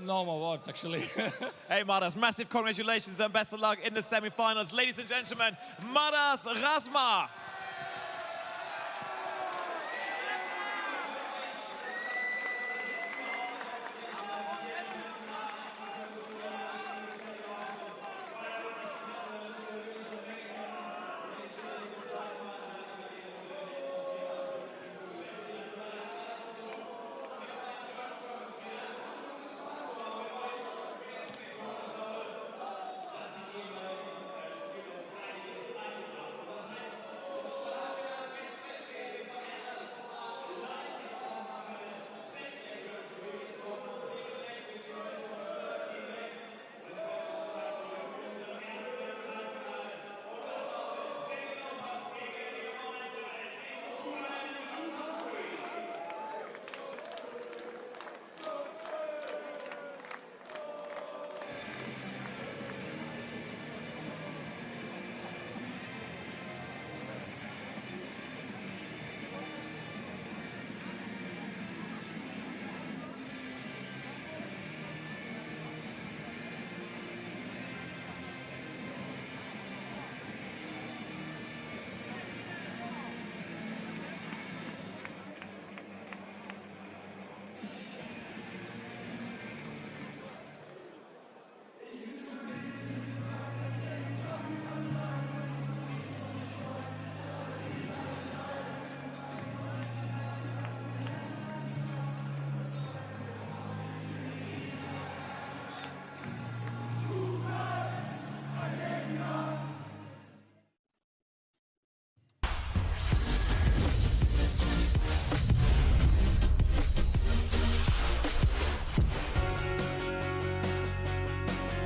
no more words, actually. Hey, Maras, massive congratulations and best of luck in the semi-finals. Ladies and gentlemen, Maras Razma.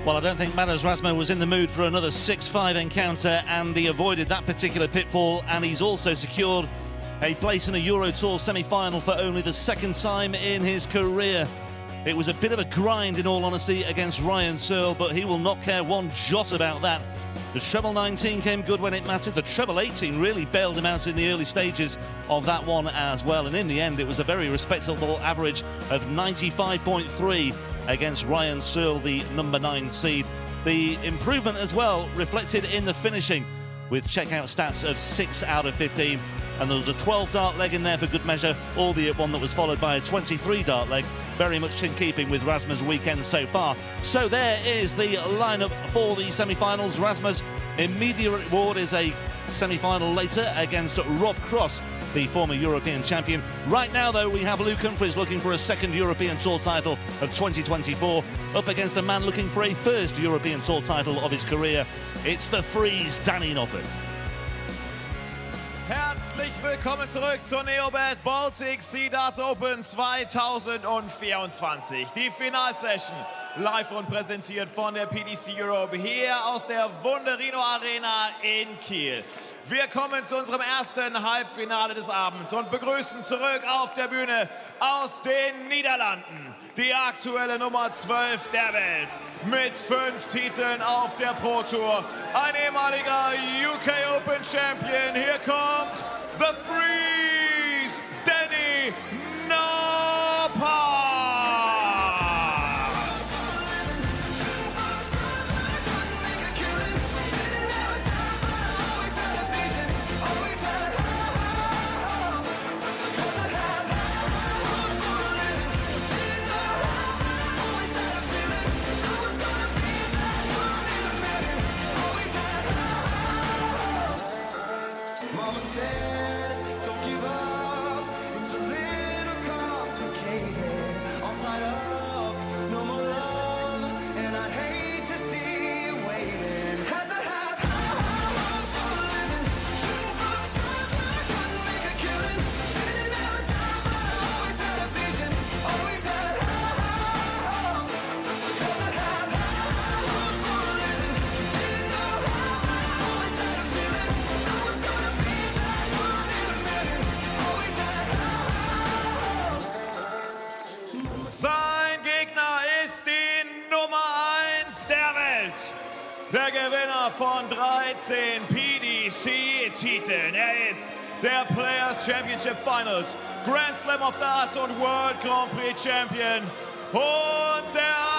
Well, I don't think Maras Razma was in the mood for another 6-5 encounter, and he avoided that particular pitfall, and he's also secured a place in a Euro Tour semi-final for only the second time in his career. It was a bit of a grind, in all honesty, against Ryan Searle, but he will not care one jot about that. The treble 19 came good when it mattered. The treble 18 really bailed him out in the early stages of that one as well, and in the end it was a very respectable average of 95.3 against Ryan Searle, the number 9 seed. The improvement as well reflected in the finishing, with checkout stats of 6 out of 15, and there was a 12 dart leg in there for good measure, albeit one that was followed by a 23 dart leg, very much in keeping with Razma's weekend so far. So there is the lineup for the semi-finals. Razma's immediate reward is a semi-final later against Rob Cross, the former European champion. Right now, though, we have Luke Humphries looking for a second European Tour title of 2024, up against a man looking for a first European Tour title of his career. It's the Freeze, Danny Noppert. Herzlich willkommen zurück zur Noppert Baltic Sea Darts Open 2024. Die Finalsession live und präsentiert von der PDC Europe hier aus der Wunderino Arena in Kiel. Wir kommen zu unserem ersten Halbfinale des Abends und begrüßen zurück auf der Bühne aus den Niederlanden die aktuelle Nummer 12 der Welt mit 5 Titeln auf der Pro Tour. Ein ehemaliger UK Open Champion. Hier kommt The Freeze, Danny Noppert. Mama said, don't give up, it's a little complicated, all tied up, no more love, and I'd hate to see you waiting. Had to have high hopes for a living, shooting for the stars when I couldn't make a killing, didn't have a time, but I always had a vision, always had high hopes. Had to have high hopes for a living, didn't know how, but I always had a feeling I was gonna be that one in a million, always had high hopes. Sein Gegner ist die Nummer 1 der Welt. Der Gewinner von 13 PDC-Titeln. Er ist der Players Championship Finals, Grand Slam of Darts und World Grand Prix Champion. Und der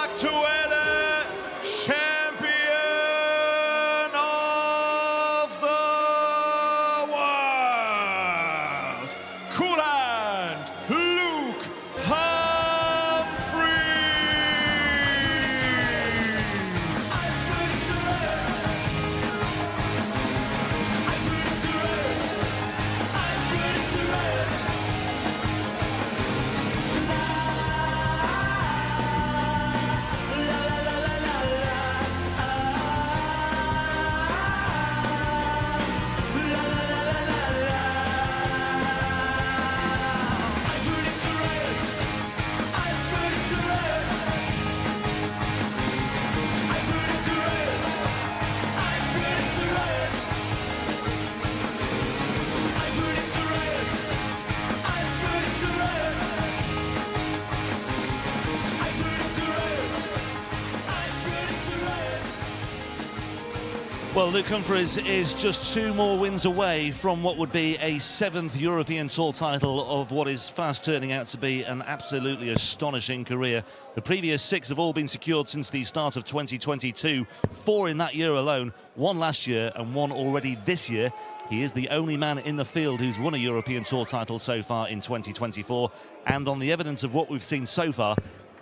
Well, Luke Humphries is just 2 more wins away from what would be a 7th European Tour title of what is fast turning out to be an absolutely astonishing career. The previous 6 have all been secured since the start of 2022, 4 in that year alone, 1 last year and 1 already this year. He is the only man in the field who's won a European Tour title so far in 2024, and on the evidence of what we've seen so far,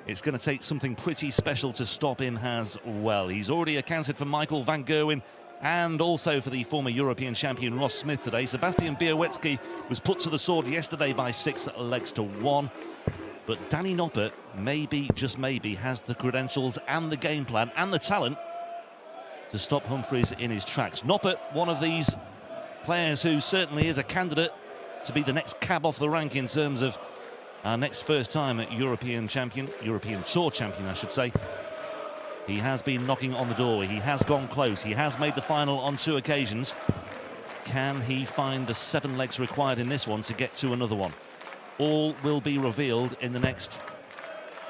it's going to take something pretty special to stop him as well. He's already accounted for Michael van Gerwen and also for the former European champion Ross Smith today. Sebastian Białowieski was put to the sword yesterday by 6 legs to 1. But Danny Noppert, maybe, just maybe, has the credentials and the game plan and the talent to stop Humphries in his tracks. Noppert, one of these players who certainly is a candidate to be the next cab off the rank in terms of our next first time at European Tour champion, I should say. He has been knocking on the door. He has gone close. He has made the final on 2 occasions. Can he find the 7 legs required in this one to get to another one? All will be revealed in the next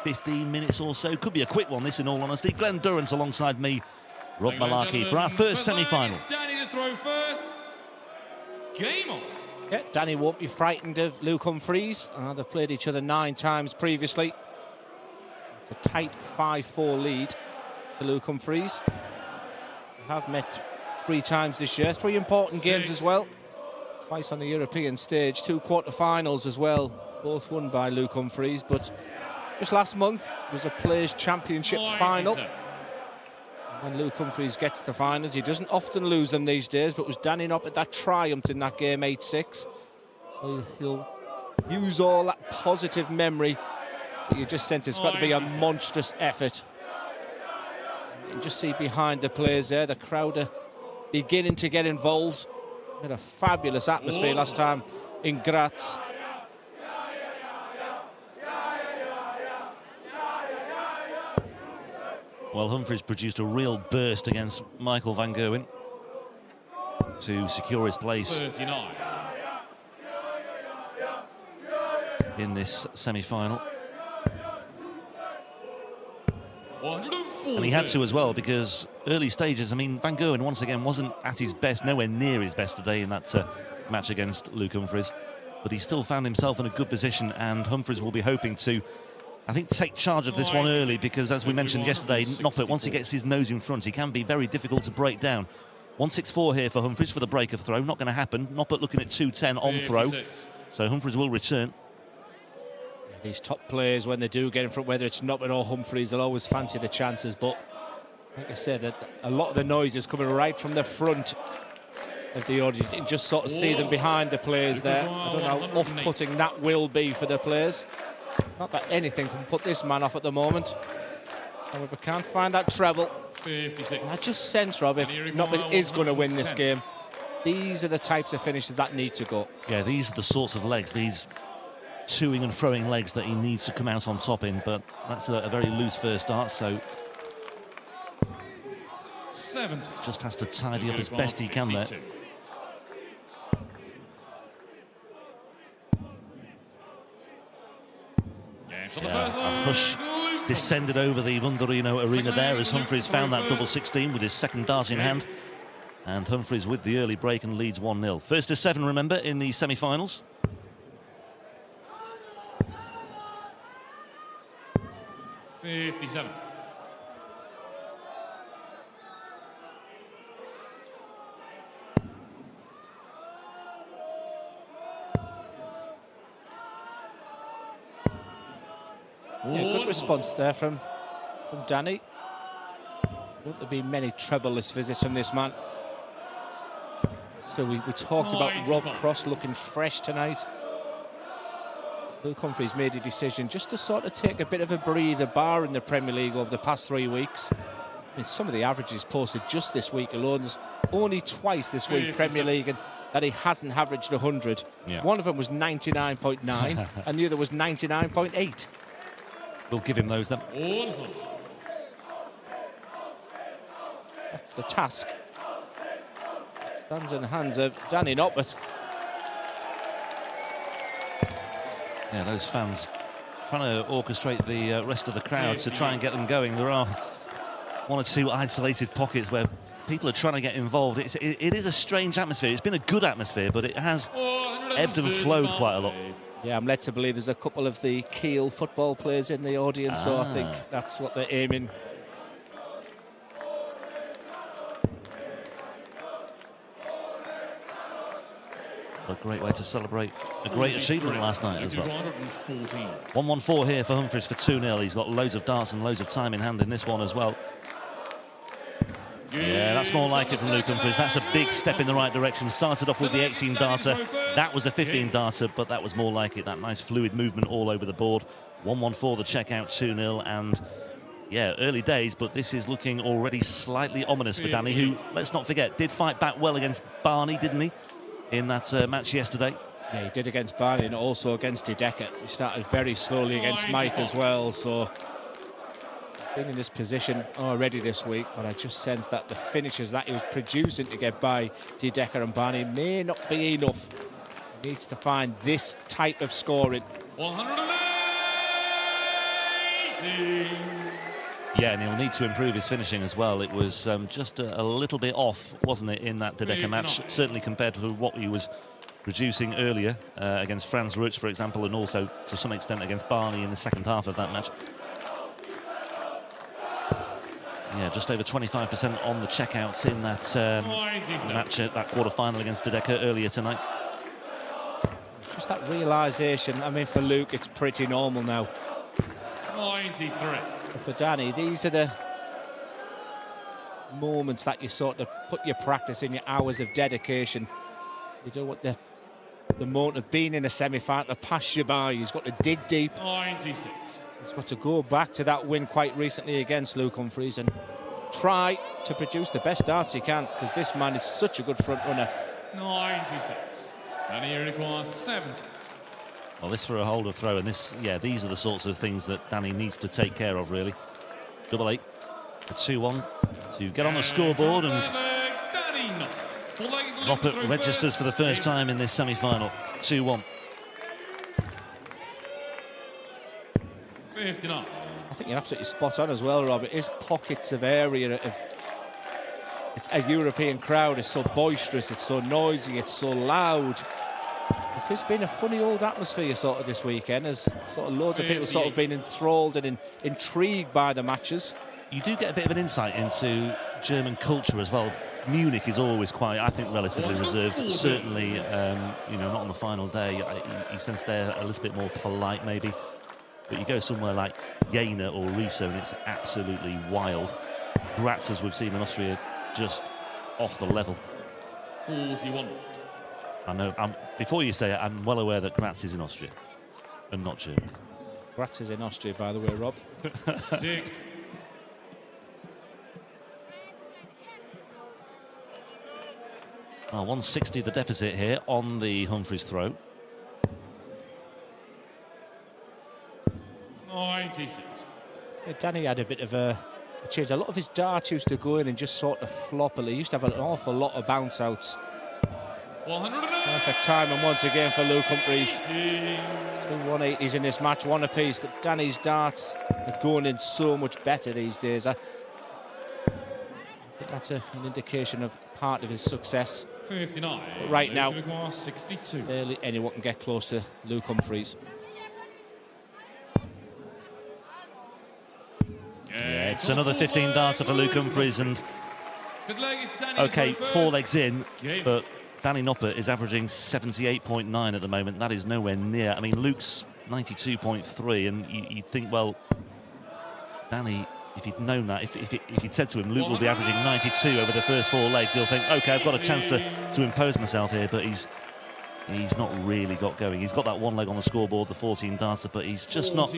15 minutes or so. Could be a quick one, this, in all honesty. Glenn Durrant alongside me, Rob Malarkey, for our first semi-final. Danny to throw first. Game on. Yeah, Danny won't be frightened of Luke Humphries. They've played each other 9 times previously. It's a tight 5-4 lead to Luke Humphries. They have met 3 times this year, 3 important games as well. Twice on the European stage, 2 quarter-finals as well, both won by Luke Humphries. But just last month was a Players' Championship final. When Luke Humphries gets to finals, he doesn't often lose them these days, but it was Danny Noppert that triumphed in that game 8-6. So he'll use all that positive memory that you just sent. It's got to be a monstrous effort. You can just see behind the players there, the crowd are beginning to get involved. We had a fabulous atmosphere last time in Graz. Well, Humphries produced a real burst against Michael van Gerwen to secure his place 39. in this semi-final. And he had to as well, because early stages, I mean, Van Gerwen once again wasn't at his best, nowhere near his best today in that match against Luke Humphries. But he still found himself in a good position, and Humphries will be hoping to, I think, take charge of this one early, because as we mentioned yesterday, Noppert, once he gets his nose in front, he can be very difficult to break down. 164 here for Humphries for the break of throw, not going to happen. Noppert looking at 210 on throw, so Humphries will return. These top players, when they do get in front, whether it's Noppert or Humphries, they'll always fancy the chances. But like I said, that a lot of the noise is coming right from the front of the audience. You can just sort of see them behind the players there. I don't know how off-putting that will be for the players. Not that anything can put this man off at the moment. However, can't find that treble. 56. I just sense, Rob, if Noppert is going to win this game, these are the types of finishes that need to go. Yeah, these are the sorts of legs, these toing and throwing legs that he needs to come out on top in, but that's a very loose first start, so 70. just has to tidy up as best he can there. Yeah, a hush descended over the Wunderino arena there as Humphries found that double 16 with his second dart in hand, and Humphries with the early break and leads 1-0. First to 7, remember, in the semi-finals. Yeah, good response there from Danny. Won't there be many treble-less visits from this man? So we talked about Rob Cross looking fresh tonight. Luke Humphries made a decision just to sort of take a bit of a breather bar in the Premier League over the past 3 weeks. I mean, some of the averages posted just this week alone. There's only twice this week, Premier League, and that he hasn't averaged 100. Yeah. One of them was 99.9 and the other was 99.8. We'll give him those then. That's the task. Stands in the hands of Danny Noppert. Yeah, those fans trying to orchestrate the rest of the crowd to try and get them going. There are 1 or 2 isolated pockets where people are trying to get involved. It is a strange atmosphere. It's been a good atmosphere, but it has ebbed and flowed quite a lot. Yeah, I'm led to believe there's a couple of the Kiel football players in the audience, so I think that's what they're aiming. A great way to celebrate a great achievement last night as well. 114. 1-1-4 here for Humphries for 2-0. He's got loads of darts and loads of time in hand in this one as well. Yeah, that's more like it from Luke Humphries. That's a big step in the right direction. Started off with the 18 darter. That was a 15 darter, but that was more like it. That nice fluid movement all over the board. 1-1-4 the checkout, 2-0, and yeah, early days, but this is looking already slightly ominous for Danny, who, let's not forget, did fight back well against Barney, didn't he, in that match yesterday? Yeah, he did against Barney and also against De Decker. He started very slowly against Mike as well, so been in this position already this week, but I just sense that the finishes that he was producing to get by De Decker and Barney may not be enough. He needs to find this type of scoring. 180. Yeah, and he'll need to improve his finishing as well. It was just a little bit off, wasn't it, in that De Decker match, certainly compared to what he was producing earlier against Franz Ruch, for example, and also to some extent against Barney in the second half of that match. Yeah, just over 25% on the checkouts in that match, that quarter-final against De Decker earlier tonight. Just that realisation, I mean, for Luke, it's pretty normal now. 93. But for Danny, these are the moments that you sort of put your practice in, your hours of dedication. You don't want the moment of being in a semi-final to pass you by. He's got to dig deep. 96. He's got to go back to that win quite recently against Luke Humphries and try to produce the best darts he can, because this man is such a good front runner. 96. And here requires 70. Well, this for a holder throw, and this, yeah, these are the sorts of things that Danny needs to take care of, really. 8-8 for 2-1 to get on the scoreboard, and Noppert registers for the first time in this semi-final. 2-1. 59. I think you're absolutely spot on as well, Robert. His pockets of area of it's a European crowd. It's so boisterous, it's so noisy, it's so loud. It has been a funny old atmosphere sort of this weekend, as sort of loads of people sort of been enthralled and intrigued by the matches. You do get a bit of an insight into German culture as well. Munich is always quite, I think, relatively reserved. Certainly, you know, not on the final day. You sense they're a little bit more polite, maybe. But you go somewhere like Jena or Riesa, and it's absolutely wild. Graz, as we've seen in Austria, just off the level. 41. I know, before you say it, I'm well aware that Graz is in Austria and not Germany. Graz is in Austria, by the way, Rob. 6. Well, 160 the deficit here on the Humphries throw. 96. Yeah, Danny had a bit of a change. A lot of his darts used to go in and just sort of flop. He used to have an awful lot of bounce outs. 180. Perfect timing once again for Luke Humphries. 2 180s in this match, one apiece. But Danny's darts are going in so much better these days. I think that's an indication of part of his success. 59. But right now, 62. barely anyone can get close to Luke Humphries. Yeah, it's another 15 darter for Luke Humphries, and okay, 4 legs in, but Danny Noppert is averaging 78.9 at the moment. That is nowhere near. I mean, Luke's 92.3, and you'd think, well, Danny, if he'd known that, if he'd said to him, Luke will be averaging 92 over the first 4 legs, he'll think, okay, I've got a chance to impose myself here, but he's not really got going. He's got that 1 leg on the scoreboard, the 14 darter, but he's just not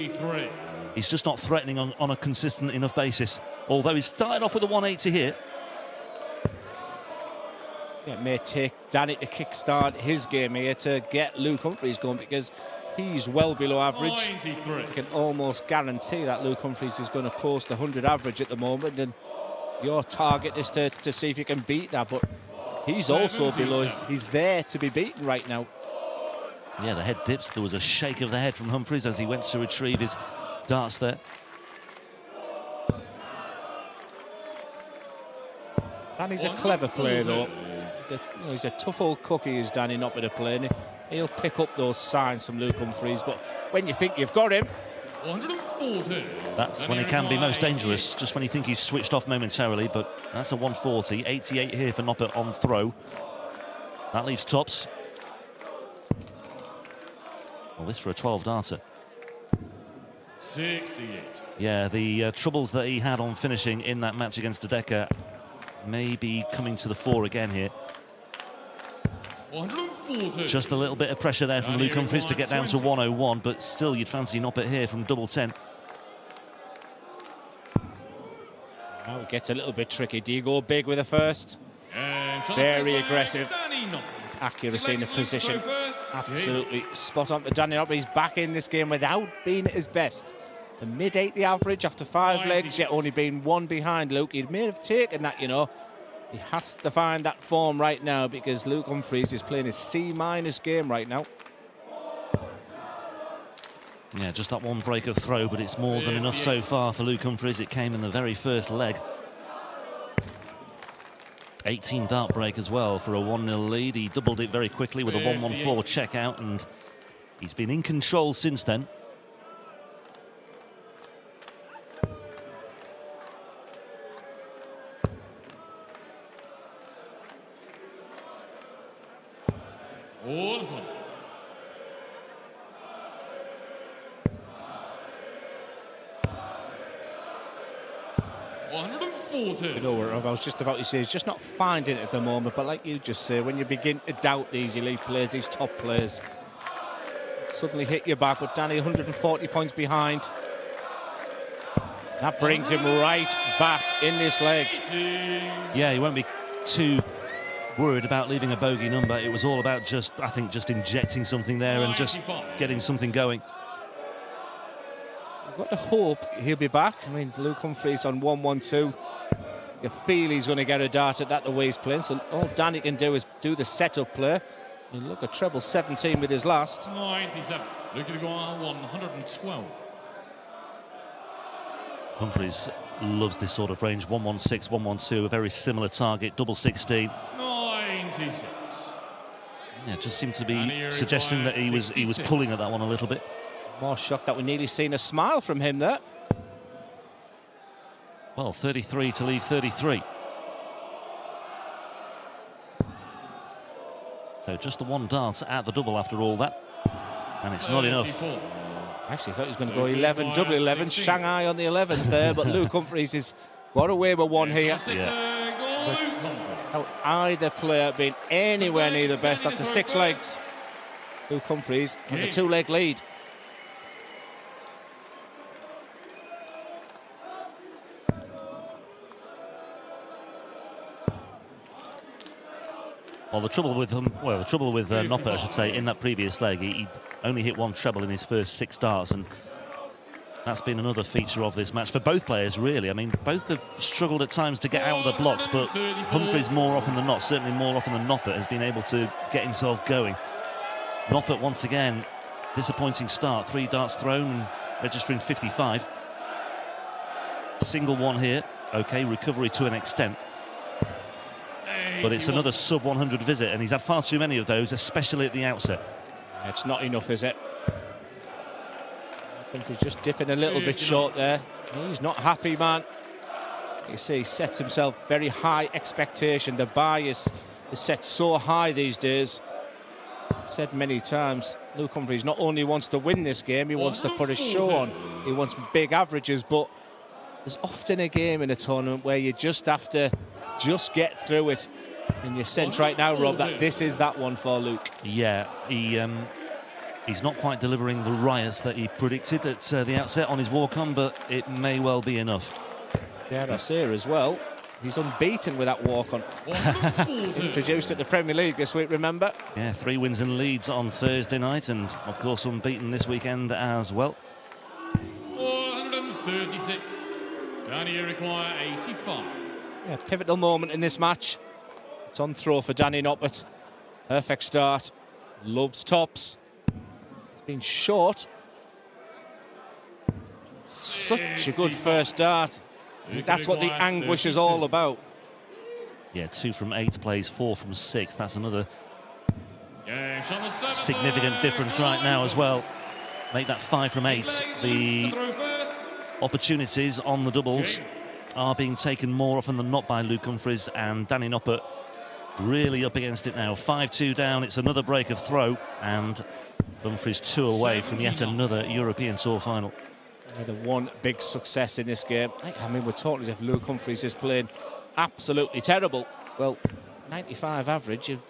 threatening on a consistent enough basis. Although he started off with a 180 here. It may take Danny to kickstart his game here to get Luke Humphries going, because he's well below average. 93. I can almost guarantee that Luke Humphries is going to post 100 average at the moment, and your target is to see if you can beat that, but he's also below. He's there to be beaten right now. Yeah, the head dips. There was a shake of the head from Humphries as he went to retrieve his darts there. Danny's a clever player, though. He's a tough old cookie, is Danny Noppert a player. He'll pick up those signs from Luke Humphries, but when you think you've got him... 140. That's when he can be most dangerous, just when you think he's switched off momentarily, but that's a 140. 88 here for Noppert on throw. That leaves tops. Well, this for a 12-darter. 68. Yeah, the troubles that he had on finishing in that match against Dedeker may be coming to the fore again here. 140. Just a little bit of pressure there from Luke Humphries to get down to 101, but still you'd fancy Noppert here from double 10. Now it gets a little bit tricky. Do you go big with the first? Very aggressive. Accuracy in the position. Absolutely spot on for Danny Noppert. He's back in this game without being at his best. A mid-80 average after 5 legs, yet only being 1 behind Luke. He may have taken that, you know. He has to find that form right now because Luke Humphries is playing his C- game right now. Yeah, just that one break of throw, but it's more than enough so far for Luke Humphries. It came in the very first leg. 18 dart break as well for a 1-0 lead. He doubled it very quickly with a 114 check out, and he's been in control since then. You know what I was just about to say, he's just not finding it at the moment, but like you just say, when you begin to doubt these elite players, these top players, suddenly hit you back. But Danny 140 points behind. That brings him right back in this leg. Yeah, he won't be too worried about leaving a bogey number. It was all about just, I think, just injecting something there and just getting something going. I've got to hope he'll be back. I mean, Luke Humphries on 112. You feel he's going to get a dart at that the way he's playing. So all Danny can do is do the setup play. And look at treble 17 with his last. 97. Looking to go on 112. Humphries loves this sort of range. 116, 112, a very similar target. Double 16. 96. Yeah, just seemed to be suggesting that he was pulling at that one a little bit. More shocked that we nearly seen a smile from him there. Well, 33 to leave 33. So just the 1 dart at the double after all that. And it's not enough. I actually thought he was going to go 11, double 11, Shanghai on the 11s there, but Luke Humphries has got away with one here. Without either player being anywhere near the best after 6 legs. Luke Humphries has a 2-leg lead. Well, the trouble with Noppert, I should say, in that previous leg, he only hit 1 treble in his first 6 darts, and that's been another feature of this match for both players, really. I mean, both have struggled at times to get out of the blocks, but Humphries more often than not, certainly more often than Noppert, has been able to get himself going. Noppert, once again, disappointing start. 3 darts thrown, registering 55. Single one here. OK, recovery to an extent. But it's another sub-100 visit, and he's had far too many of those, especially at the outset. It's not enough, is it? I think he's just dipping a little bit short there. He's not happy, man. You see, he sets himself very high expectation. The bar is set so high these days. I've said many times, Luke Humphries not only wants to win this game, he wants to put a show on. He wants big averages, but there's often a game in a tournament where you just have to just get through it. And you sense right now, Rob, that this is that one for Luke. Yeah, he's not quite delivering the riots that he predicted at the outset on his walk-on, but it may well be enough. Dare I say as well, he's unbeaten with that walk-on. Introduced at the Premier League this week, remember? Yeah, 3 wins and leads on Thursday night, and of course unbeaten this weekend as well. 136. Can you require 85? Yeah, pivotal moment in this match. It's on throw for Danny Noppert. Perfect start. Loves tops. It's been short. Such a good first start. That's what the anguish is all about. Yeah, 2 from 8 plays, 4 from 6. That's another Games on the seventh significant leg. difference right now as well. Make that 5 from 8. The Throw first. opportunities on the doubles are being taken more often than not by Luke Humphries, and Danny Noppert really up against it now. 5-2 down. It's another break of throw, and Humphries 2 away from yet another European Tour final. The one big success in this game. I mean, we're talking as if Luke Humphries is playing absolutely terrible. Well, 95 average, you'd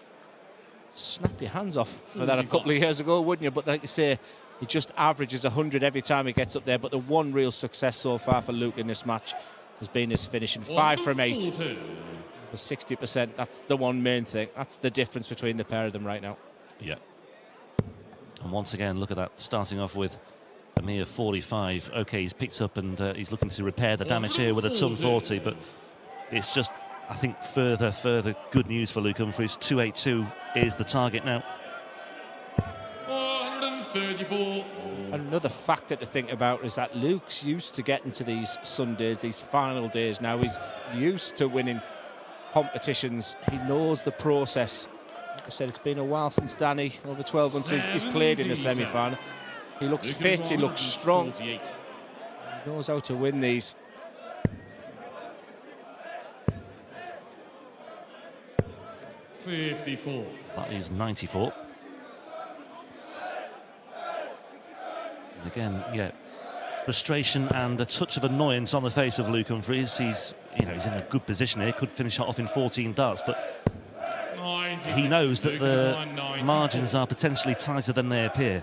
snap your hands off for that a couple of years ago, wouldn't you? But like you say, he just averages 100 every time he gets up there. But the one real success so far for Luke in this match has been his finishing. 5 from 8 for 60%. That's the one main thing. That's the difference between the pair of them right now. Yeah. And once again, look at that, starting off with a mere 45. Okay, he's picked up and he's looking to repair the damage here with a ton 40, but it's just, I think, further good news for Luke Humphries. 282 is the target now. 134. Another factor to think about is that Luke's used to getting to these Sundays, these final days now. He's used to winning competitions. He knows the process. Like I said, it's been a while since Danny, over 12 months, he's played in the semi-final. He looks fit, he looks strong. He knows how to win these. $54. That leaves 94. And again, yeah, frustration and a touch of annoyance on the face of Luke Humphries. He's in a good position here, could finish off in 14 darts, but he knows that the margins are potentially tighter than they appear,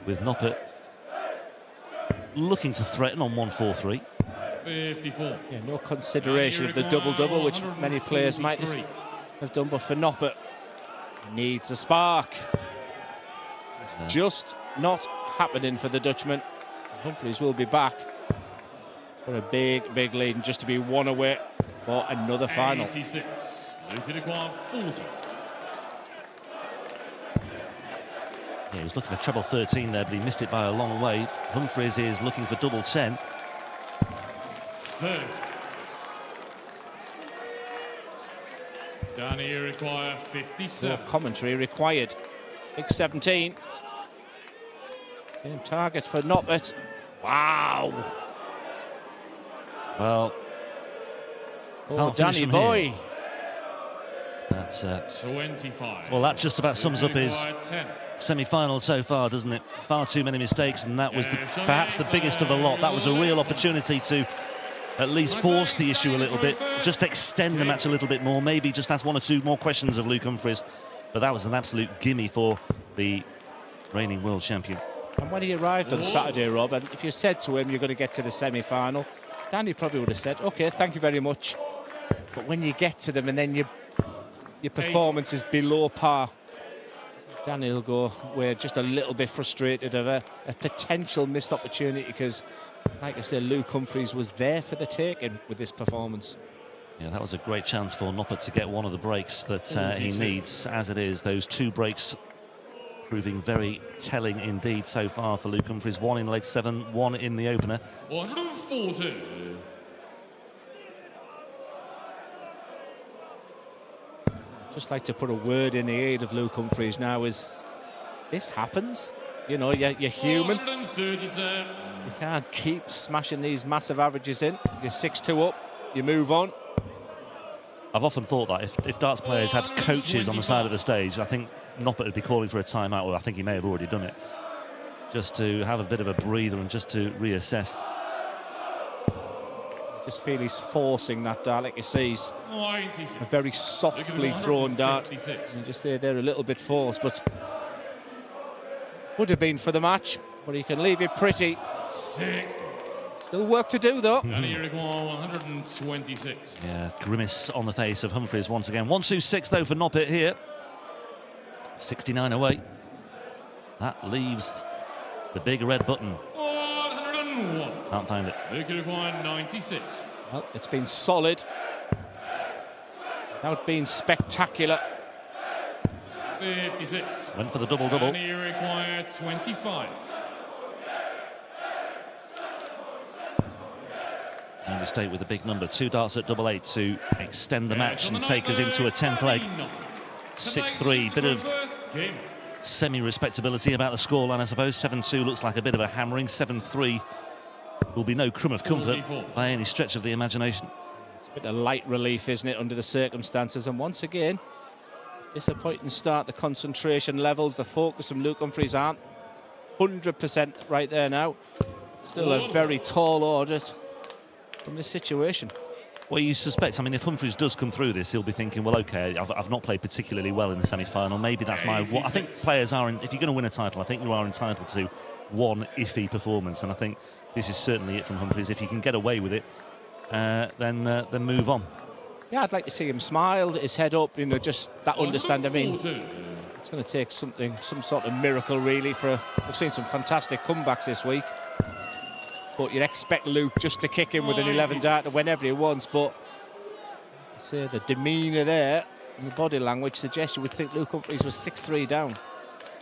with Noppert looking to threaten on 143. 54. Yeah, no consideration of the double-double, which many players might have done, but for Noppert, needs a spark. Just not happening for the Dutchman. Humphries will be back for a big lead, and just to be one away for another final. 86. Luke require 40. Yeah, he was looking for treble 13 there, but he missed it by a long way. Humphries is looking for double 10. 30. Danny require 57. More commentary required. Big 17. Same target for Noppert. Wow. Well, Oh, Danny boy. That's 25. well, that just about sums up his Require 10. semi-final so far, doesn't it? Far too many mistakes, and that was perhaps the biggest of the lot. That was a real opportunity to at least force the issue a little bit, just extend the match a little bit more, maybe just ask 1 or 2 more questions of Luke Humphries. But that was an absolute gimme for the reigning world champion. And when he arrived on Saturday, Rob, and if you said to him you're going to get to the semi-final, Danny probably would have said, OK, thank you very much. But when you get to them and then your performance is below par, Danny will go, we're just a little bit frustrated of a potential missed opportunity, because, like I said, Luke Humphries was there for the taking with this performance. Yeah, that was a great chance for Noppert to get one of the breaks that he needs. As it is, those 2 breaks proving very telling indeed so far for Luke Humphries. 1 in leg 7, 1 in the opener. 140. Just like to put a word in the aid of Luke Humphries now. Is this happens? You know, you're human. 137. You can't keep smashing these massive averages in. You're 6-2 up, you move on. I've often thought that if darts players had coaches on the side of the stage, I think Noppert would be calling for a timeout, or I think he may have already done it, just to have a bit of a breather and just to reassess. I just feel he's forcing that dart. Like you see, he's 96. a very softly thrown dart. 156. You just say they're a little bit forced, but would have been for the match. But he can leave it pretty. 60. Still work to do, though. Danny require 126. Yeah, grimace on the face of Humphries once again. 126 though for Noppert here. 69 away. That leaves the big red button. 101. Can't find it. Luke require 96. Well, it's been solid. Without being spectacular. 56. Went for the double-double. Danny require 25. And the state with a big number. 2 darts at double 8 to extend the match and take us into a 10th leg. 6-3, bit of semi-respectability about the scoreline, I suppose. 7-2 looks like a bit of a hammering. 7-3 will be no crumb of comfort by any stretch of the imagination. It's a bit of light relief, isn't it, under the circumstances? And once again, disappointing start. The concentration levels, the focus from Luke Humphries aren't 100% right there now. Still a very tall order from this situation. Well, you suspect, I mean, if Humphries does come through this, he'll be thinking, well, OK, I've not played particularly well in the semi-final. Maybe that's my... I think players are, if you're going to win a title, I think you are entitled to one iffy performance. And I think this is certainly it from Humphries. If you can get away with it, then move on. Yeah, I'd like to see him smile, his head up, you know, just that understanding. I mean, it's going to take some sort of miracle, really. We've seen some fantastic comebacks this week. But you'd expect Luke just to kick in with an 11 dart whenever he wants. But I say the demeanour there and the body language suggests you would think Luke Humphries was 6-3 down.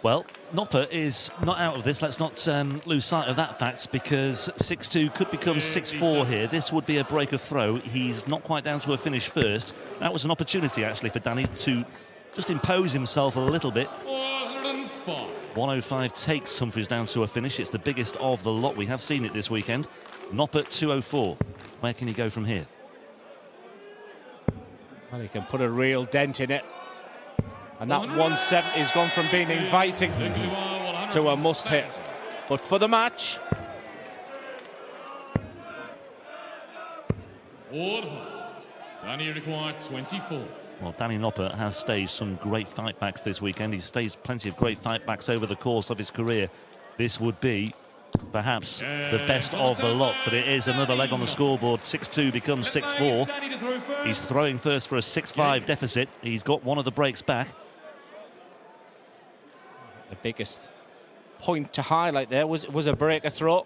Well, Noppert is not out of this. Let's not lose sight of that fact, because 6-2 could become 6-4 here. This would be a break of throw. He's not quite down to a finish first. That was an opportunity, actually, for Danny to just impose himself a little bit. 105 takes Humphries down to a finish. It's the biggest of the lot. We have seen it this weekend. Noppert 204. Where can he go from here? Well, he can put a real dent in it. And that 170 has gone from being inviting to a must-hit. But for the match... Danny required 24. Well, Danny Noppert has staged some great fight-backs this weekend. He's staged plenty of great fight-backs over the course of his career. This would be perhaps the best of the lot, but it is another leg on the scoreboard. 6-2 becomes 6-4. He's throwing first for a 6-5 deficit. He's got one of the breaks back. The biggest point to highlight there was a breaker throw.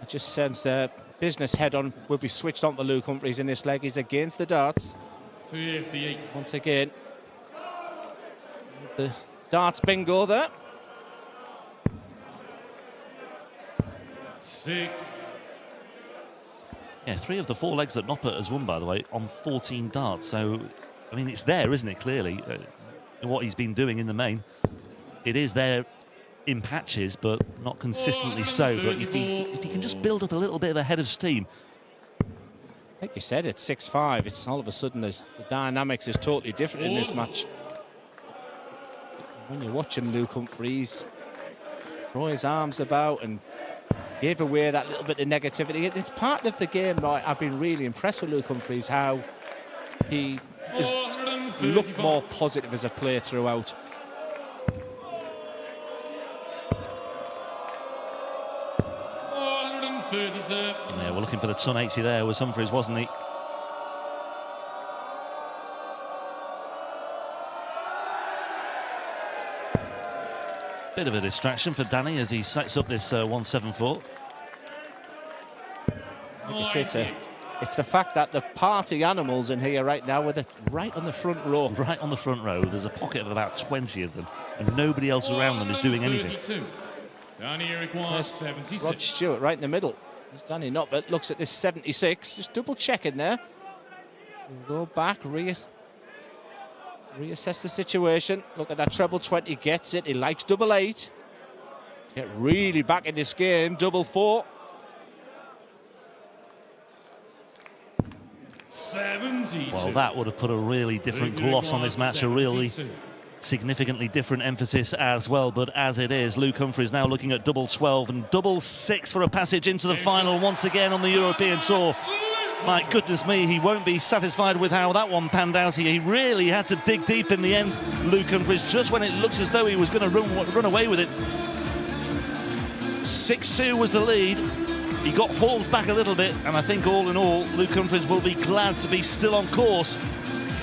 I just sense the business head-on will be switched on to Luke Humphries in this leg. He's against the darts. 58. Once again, there's the darts bingo there. 6. Yeah, 3 of the 4 legs that Noppert has won, by the way, on 14 darts. So, I mean, it's there, isn't it, clearly, what he's been doing in the main. It is there in patches, but not consistently so. But if he can just build up a little bit of a head of steam. Like you said, it's 6-5. It's all of a sudden the dynamics is totally different in this match. When you're watching Luke Humphries throw his arms about and give away that little bit of negativity, it's part of the game. Right? I've been really impressed with Luke Humphries, how he has looked more positive as a player throughout. Yeah, we're looking for the ton 80 there, was Humphries, wasn't he? Bit of a distraction for Danny as he sets up this 174. Like you say, it's the fact that the party animals in here right now, with it right on the front row. Right on the front row. There's a pocket of about 20 of them, and nobody else around them is doing anything. Danny requires 76. Rod Stewart right in the middle. As Danny Noppert looks at this 76, just double checking there. We'll go back, reassess the situation. Look at that treble 20, gets it. He likes double 8. Get really back in this game, double 4. 72. Well, that would have put a really different gloss on this match, a really significantly different emphasis as well. But as it is, Luke Humphries now looking at double 12 and double 6 for a passage into the final once again on the European Tour. My goodness me, he won't be satisfied with how that one panned out. He really had to dig deep in the end, Luke Humphries, just when it looks as though he was going to run away with it. 6-2 was the lead. He got hauled back a little bit, and I think all in all, Luke Humphries will be glad to be still on course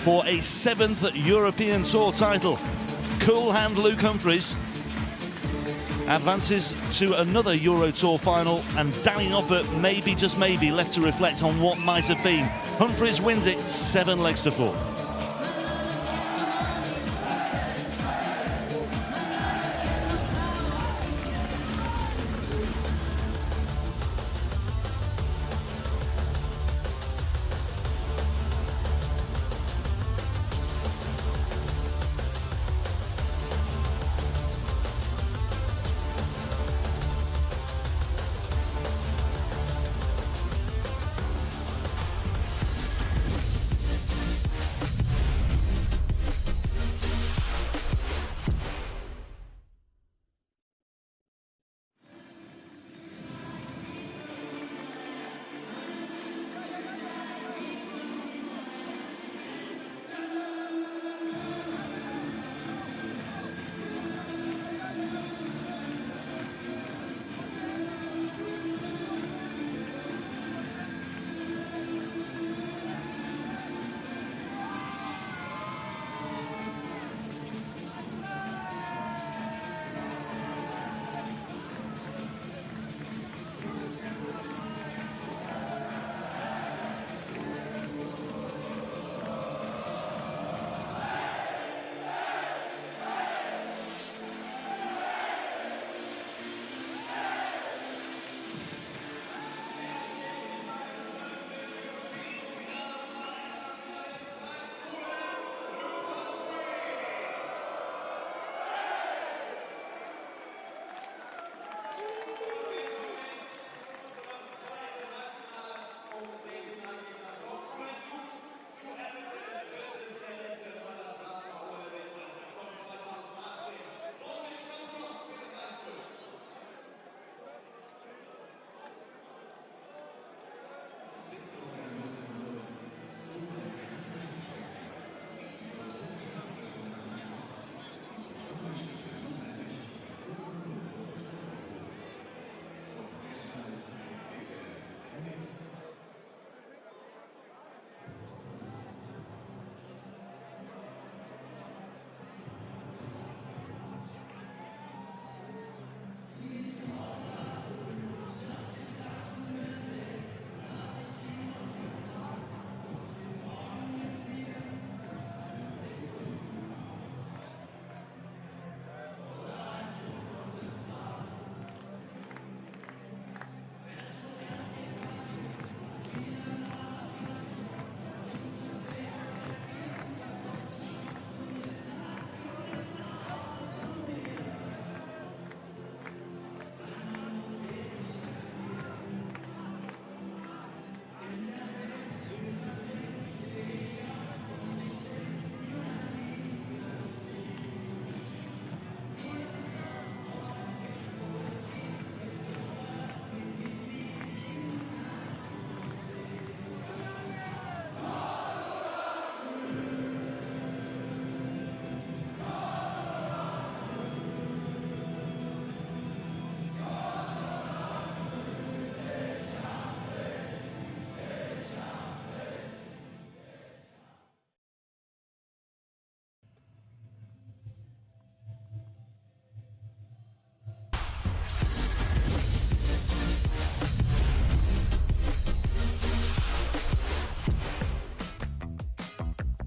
for a 7th European Tour title. Cool hand Luke Humphries advances to another Euro Tour final, and Danny Noppert maybe, just maybe, left to reflect on what might have been. Humphries wins it 7 legs to 4.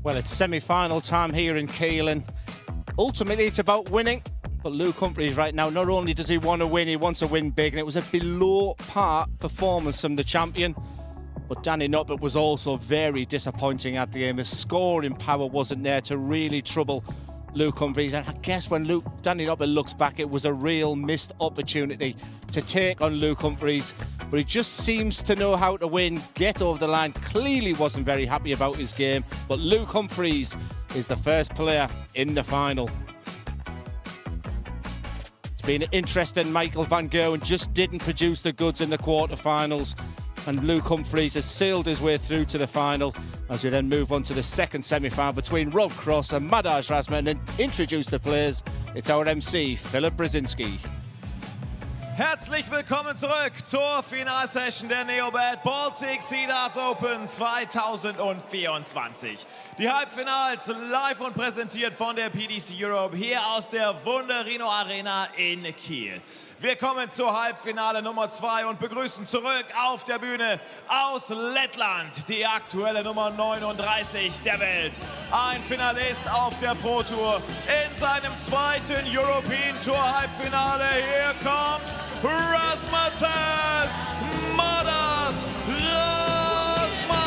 Well, it's semi-final time here in Kiel, and ultimately it's about winning. But Luke Humphries right now, not only does he want to win, he wants to win big, and it was a below-par performance from the champion. But Danny Noppert was also very disappointing at the game. His scoring power wasn't there to really trouble Luke Humphries. And I guess when Danny Noppert looks back, it was a real missed opportunity to take on Luke Humphries. But he just seems to know how to win, get over the line. Clearly wasn't very happy about his game. But Luke Humphries is the first player in the final. It's been interesting. Michael van Gerwen just didn't produce the goods in the quarterfinals. And Luke Humphries has sailed his way through to the final, as we then move on to the second semi-final between Rob Cross and Madars Razma. And introduce the players. It's our MC, Philip Brzezinski. Herzlich willkommen zurück zur Finalsession der Noppert Baltic Sea Darts Open 2024. Die Halbfinals live und präsentiert von der PDC Europe hier aus der Wunderino Arena in Kiel. Wir kommen zur Halbfinale Nummer 2 und begrüßen zurück auf der Bühne aus Lettland die aktuelle Nummer 39 der Welt. Ein Finalist auf der Pro Tour in seinem zweiten European Tour Halbfinale. Hier kommt Razma Madars Razma!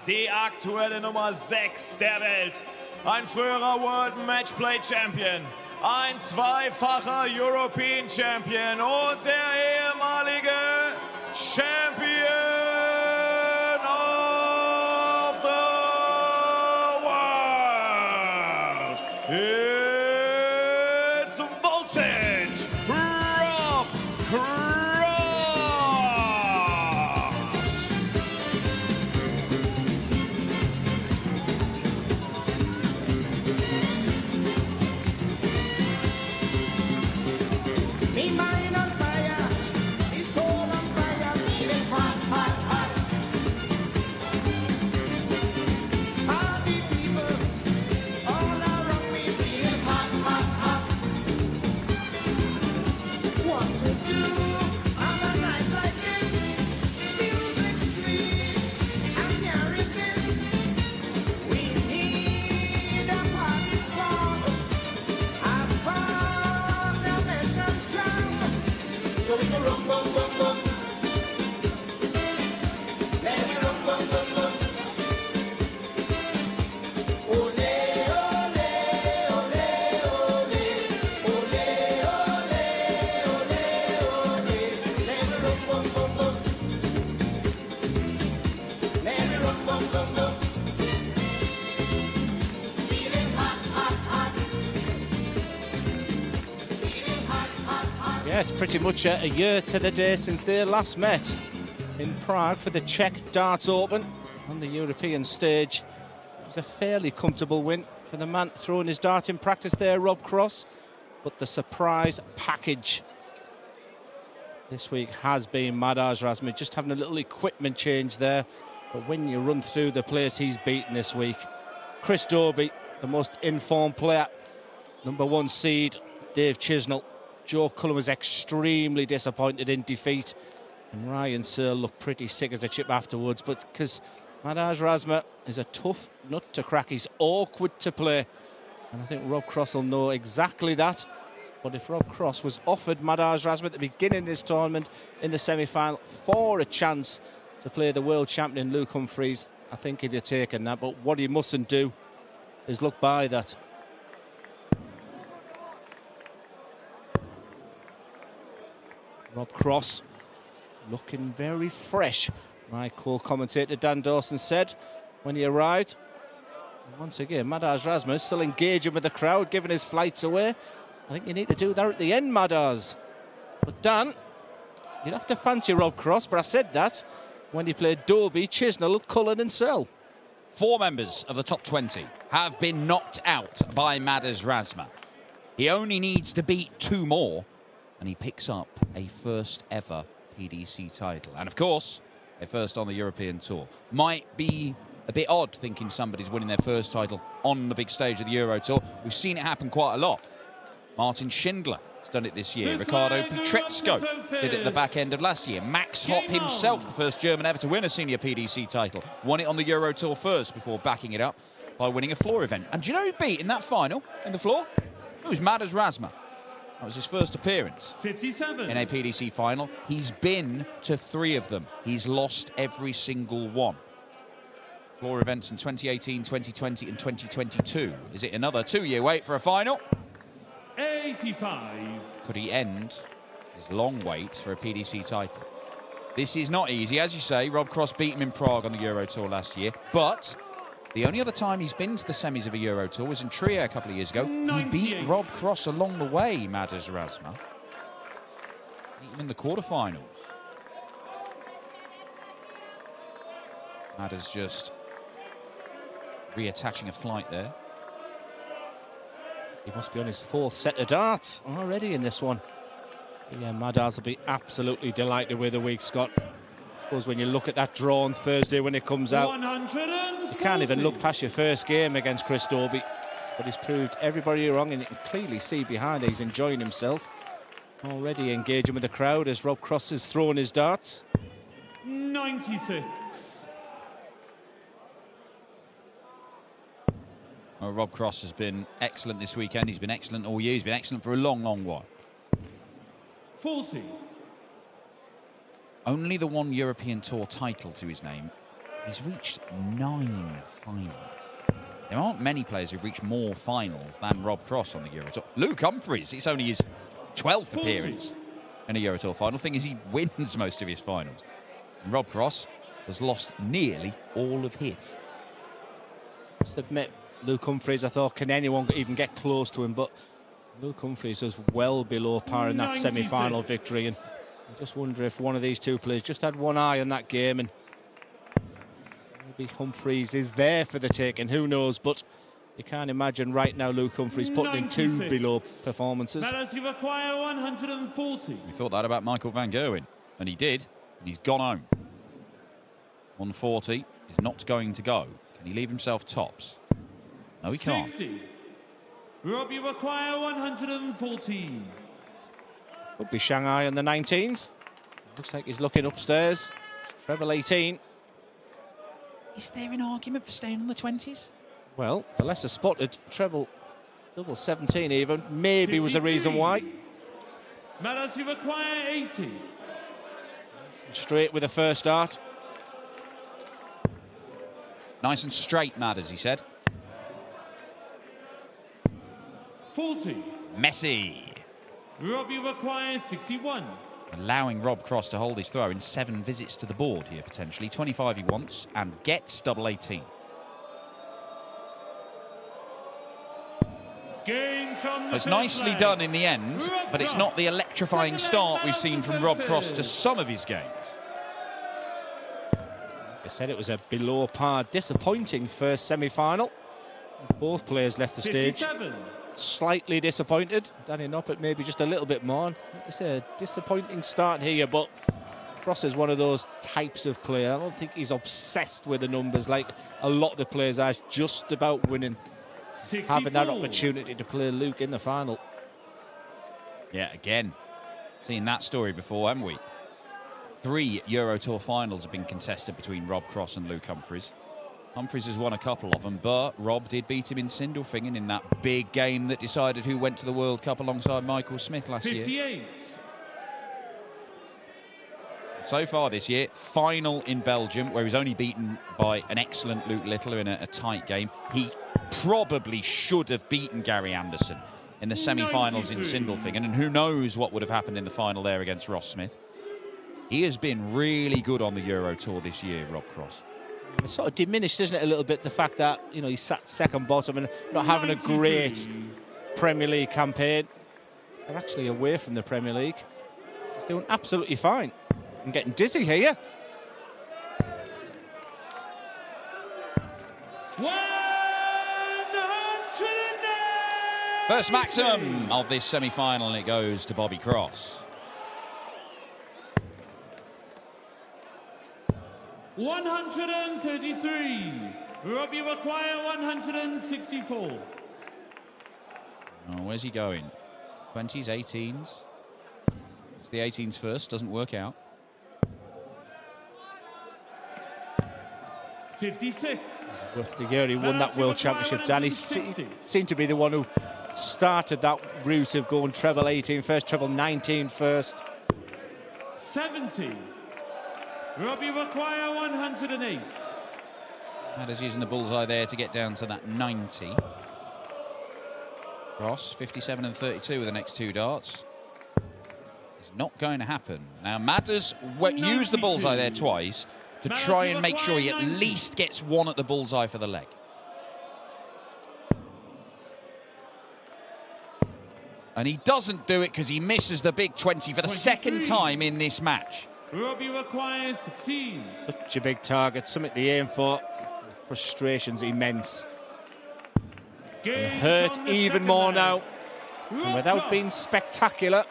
Die aktuelle Nummer 6 der Welt. Ein früherer World Matchplay Champion. Ein zweifacher European Champion und der ehemalige Champion of the world. It's Voltage Rob Cross. Yeah, it's pretty much a year to the day since they last met in Prague for the Czech Darts Open on the European stage. It was a fairly comfortable win for the man throwing his dart in practice there, Rob Cross. But the surprise package this week has been Madars Razma, just having a little equipment change there. But when you run through the players he's beaten this week, Chris Dobie, the most informed player, #1 seed, Dave Chisnell. Joe Cullen was extremely disappointed in defeat, and Ryan Searle looked pretty sick as a chip afterwards. But because Madars Razma is a tough nut to crack, he's awkward to play, and I think Rob Cross will know exactly that. But if Rob Cross was offered Madars Razma at the beginning of this tournament in the semi-final for a chance to play the world champion Luke Humphries, I think he'd have taken that. But what he mustn't do is look by that. Rob Cross looking very fresh, my co-commentator Dan Dawson said when he arrived. And once again, Madars Razma is still engaging with the crowd, giving his flights away. I think you need to do that at the end, Madars. But Dan, you'd have to fancy Rob Cross, but I said that when he played Dobie, Chisnell, Cullen and Searle. 4 members of the top 20 have been knocked out by Madars Razma. He only needs to beat 2 more, and he picks up a first ever PDC title. And of course, a first on the European Tour. Might be a bit odd thinking somebody's winning their first title on the big stage of the Euro Tour. We've seen it happen quite a lot. Martin Schindler has done it this year. Ricardo Pietrezco did it at the back end of last year. Max Hopp himself, the first German ever to win a senior PDC title, won it on the Euro Tour first before backing it up by winning a floor event. And do you know who beat in that final, in the floor? It was Madars Razma. That was his first appearance 57 in a PDC final. He's been to 3 of them. He's lost every single one. Floor events in 2018, 2020 and 2022. Is it another 2-year wait for a final? 85. Could he end his long wait for a PDC title? This is not easy. As you say, Rob Cross beat him in Prague on the Euro Tour last year, but the only other time he's been to the semis of a Euro Tour was in Trier a couple of years ago. 98. He beat Rob Cross along the way, Madars Razma. Beat him in the quarterfinals. Madars just reattaching a flight there. He must be on his 4th set of darts already in this one. Yeah, Madars will be absolutely delighted with the week, Scott. I suppose when you look at that draw on Thursday when it comes out, 140. you can't even look past your first game against Chris Dobie. But he's proved everybody wrong, and you can clearly see behind that he's enjoying himself. Already engaging with the crowd as Rob Cross is throwing his darts. 96. Well, Rob Cross has been excellent this weekend. He's been excellent all year. He's been excellent for a long, long while. 40. Only the 1 European Tour title to his name. He's reached 9 finals. There aren't many players who've reached more finals than Rob Cross on the Euro Tour. Luke Humphries, it's only his 12th 40. appearance in a Euro Tour final. Thing is, he wins most of his finals. And Rob Cross has lost nearly all of his. Just admit, Luke Humphries, I thought, can anyone even get close to him? But Luke Humphries was well below par in that 96. semi-final victory. And I just wonder if one of these 2 players just had one eye on that game, and maybe Humphries is there for the taking. Who knows? But you can't imagine right now Luke Humphries putting in 2 96. below performances. Madars, you require 140. We thought that about Michael van Gerwen, and he did, and he's gone home. 140 is not going to go. Can he leave himself tops? No, he can't. 60. Rob, you require 114. Could be Shanghai on the 19s. Looks like he's looking upstairs. Treble 18. Is there an argument for staying on the 20s? Well, the lesser spotted treble, double 17 even, maybe was the reason why. Madars, you require 80. Straight with the first start. Nice and straight, Madars, he said. 40. Messi. Rob, you require 61. Allowing Rob Cross to hold his throw in 7 visits to the board here, potentially. 25 he wants, and gets double 18. Games from the It's nicely flag. done in the end, Rob but it's not the Cross. electrifying Second start leg we've seen balance from Rob Cross to defenders. some of his games. I said it was a below par, disappointing first semi-final. Both players left the stage 57. slightly disappointed. Danny Noppert maybe just a little bit more. Like I say, a disappointing start here, but Cross is one of those types of player. I don't think he's obsessed with the numbers like a lot of the players are. It's just about winning, 64. having that opportunity to play Luke in the final. Yeah, again, seen that story before, haven't we? 3 Euro Tour finals have been contested between Rob Cross and Luke Humphries. Humphries has won a couple of them, but Rob did beat him in Sindelfingen in that big game that decided who went to the World Cup alongside Michael Smith last 58. year. So far this year, final in Belgium, where he was only beaten by an excellent Luke Littler in a tight game. He probably should have beaten Gary Anderson in the semi-finals in 93. Sindelfingen, and who knows what would have happened in the final there against Ross Smith. He has been really good on the Euro Tour this year, Rob Cross. It's sort of diminished, isn't it, a little bit, the fact that, you know, he sat second bottom and not having a great Premier League campaign. They're actually away from the Premier League. He's doing absolutely fine. I'm getting dizzy here. First maximum of this semi-final, and it goes to Bobby Cross. 133. Robbie require 164. Oh, where's he going? 20s, 18s. It's the 18s first, doesn't work out. 56. With the year he won that World Championship, Danny seemed to be the one who started that route of going treble 18 first, treble 19 first. 70. Robbie require 108. Madders using the bullseye there to get down to that 90. Cross, 57 and 32 with the next two darts. It's not going to happen. Now, Madders used the bullseye there twice to try and make sure he at least gets one at the bullseye for the leg. And he doesn't do it because he misses the big 20 for the second time in this match. Robbie requires 16. Such a big target, something to aim for. Frustration's immense. And hurt even more now. And without being spectacular,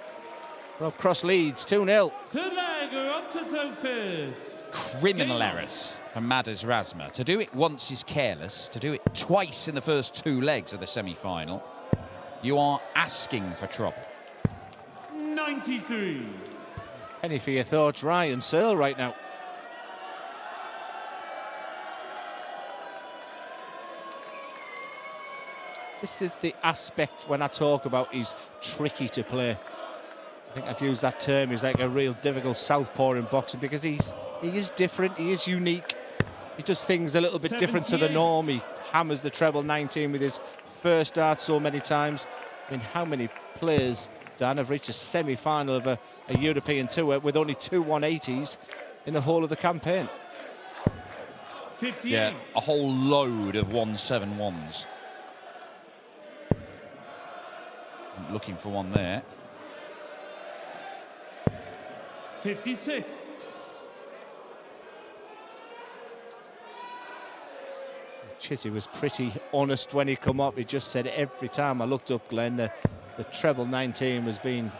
Rob Cross leads 2-0. Third leg are up to throw first. Criminal errors from Madders Razma. To do it once is careless. To do it twice in the first two legs of the semi-final, you are asking for trouble. 93. Penny for your thoughts, Ryan Searle right now. This is the aspect when I talk about he's tricky to play. I think I've used that term. He's like a real difficult southpaw in boxing because he is different, he is unique. He does things a little bit different to the norm. He hammers the treble 19 with his first dart so many times. I mean, how many players, Dan, have reached a semi-final of a European tour with only two 180s in the whole of the campaign? 58. Yeah, a whole load of 171s. Looking for one there. 56. Chizzy was pretty honest when he come up. He just said every time I looked up, Glenn, the treble 19 was being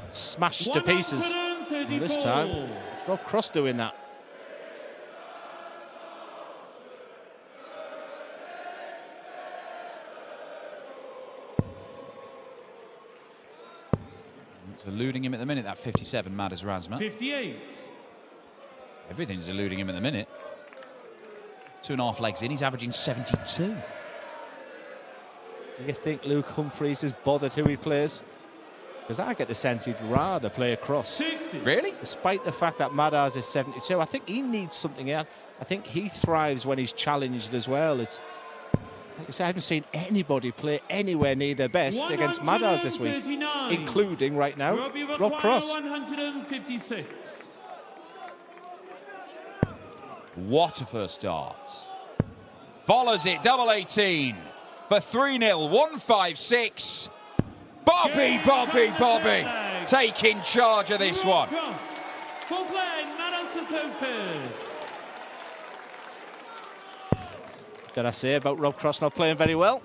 smashed to pieces. And this time, it's Rob Cross doing that. It's eluding him at the minute, that 57, Madders Razma. 58. Everything's eluding him at the minute. 2.5 legs in, he's averaging 72. Do you think Luke Humphries is bothered who he plays? Because I get the sense he'd rather play across. 60. Really? Despite the fact that Madders is 72, I think he needs something else. I think he thrives when he's challenged as well. It's, like I said, I haven't seen anybody play anywhere near their best against Madders this week, including right now Rob Cross. 156. What a first dart. Follows it, double 18 for 3-0, 156. Bobby taking charge of this one. Full play, Did I say about Rob Cross not playing very well?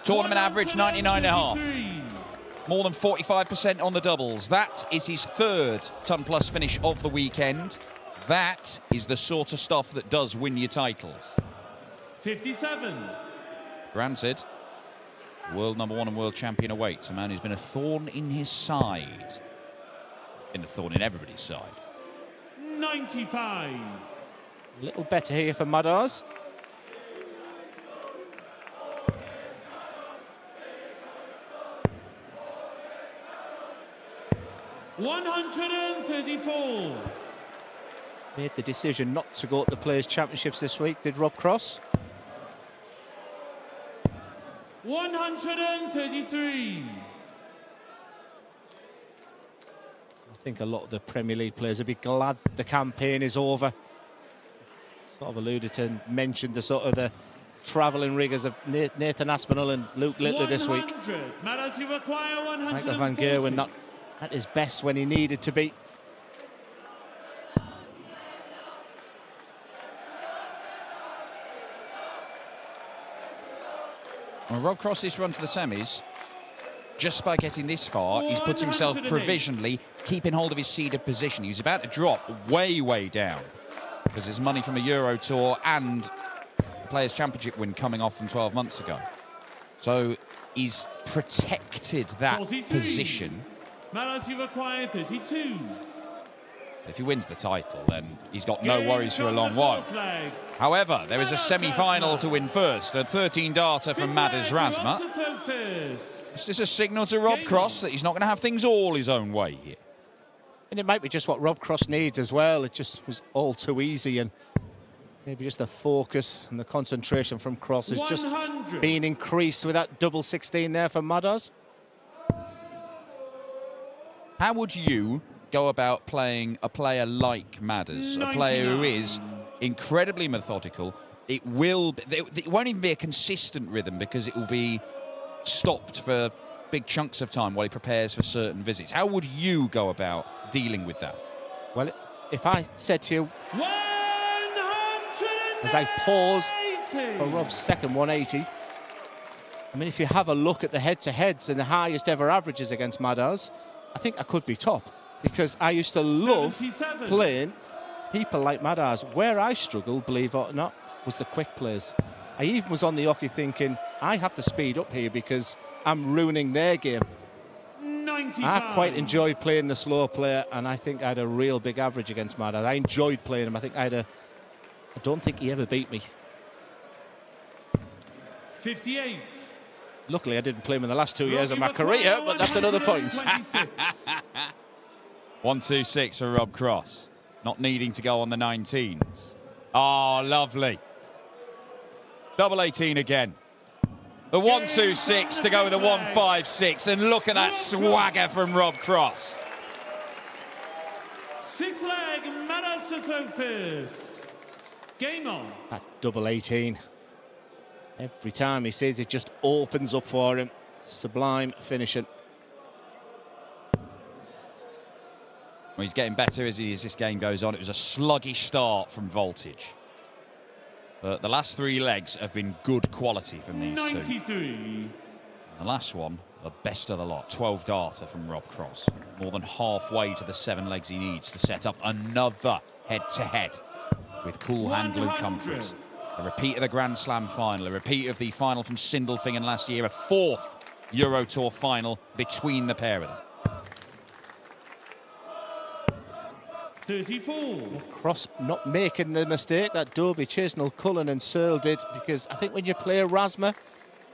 Tournament average 99.5. More than 45% on the doubles. That is his third ton-plus finish of the weekend. That is the sort of stuff that does win you titles. 57. Granted, world number one and world champion awaits. A man who's been a thorn in his side. Been a thorn in everybody's side. 95. A little better here for Madders. $134. Made the decision not to go at the Players' Championships this week, did Rob Cross? 133. I think a lot of the Premier League players will be glad the campaign is over. Sort of alluded to and mentioned the sort of the travelling rigours of Nathan Aspinall and Luke Littler this week. Matters you require 140. Michael van Gerwen not at his best when he needed to be. Well, Rob Cross's run to the semis, just by getting this far, he's put himself provisionally keeping hold of his seeded position. He was about to drop way, way down because there's money from a Euro Tour and a Players' Championship win coming off from 12 months ago. So he's protected that 42. position. Matters you require 32. If he wins the title, then he's got no worries for a long while. However, there is a semi-final to win first. A 13-darter from Matters Razma. It's just a signal to Rob Cross that he's not going to have things all his own way here. And it might be just what Rob Cross needs as well. It just was all too easy, and maybe just the focus and the concentration from Cross has just been increased with that double 16 there for Matters. How would you go about playing a player like Matters, a player who is incredibly methodical? It won't even be a consistent rhythm because it will be stopped for big chunks of time while he prepares for certain visits. How would you go about dealing with that? Well, if I said to you, as I pause for Rob's second 180, I mean, if you have a look at the head-to-heads and the highest ever averages against Matters, I think I could be top, because I used to love 77. playing people like Matters. Where I struggled, believe it or not, was the quick plays. I even was on the hockey thinking, I have to speed up here because I'm ruining their game. 95. I quite enjoyed playing the slow player, and I think I had a real big average against Matters. I enjoyed playing him. I think I don't think he ever beat me. 58. Luckily, I didn't play him in the last 2 years of my career, but that's another point. 1-2-6 for Rob Cross, not needing to go on the 19s. Oh, lovely. Double 18 again. The 1-2-6 to go with a 1-5-6, and look at that swagger from Rob Cross. Sixth leg, Matters to throw first. Game on. That double 18. Every time he says it just opens up for him. Sublime finishing. Well, he's getting better as this game goes on. It was a sluggish start from Voltage, but the last three legs have been good quality from these 93. two. The last one, the best of the lot, 12-darter from Rob Cross. More than halfway to the 7 legs he needs to set up another head-to-head with cool hand Luke Humphries. A repeat of the Grand Slam final, a repeat of the final from Sindelfingen last year, a 4th Euro Tour final between the pair of them. 34. Cross not making the mistake that Dobie, Chasnell, Cullen and Searle did, because I think when you play Razma,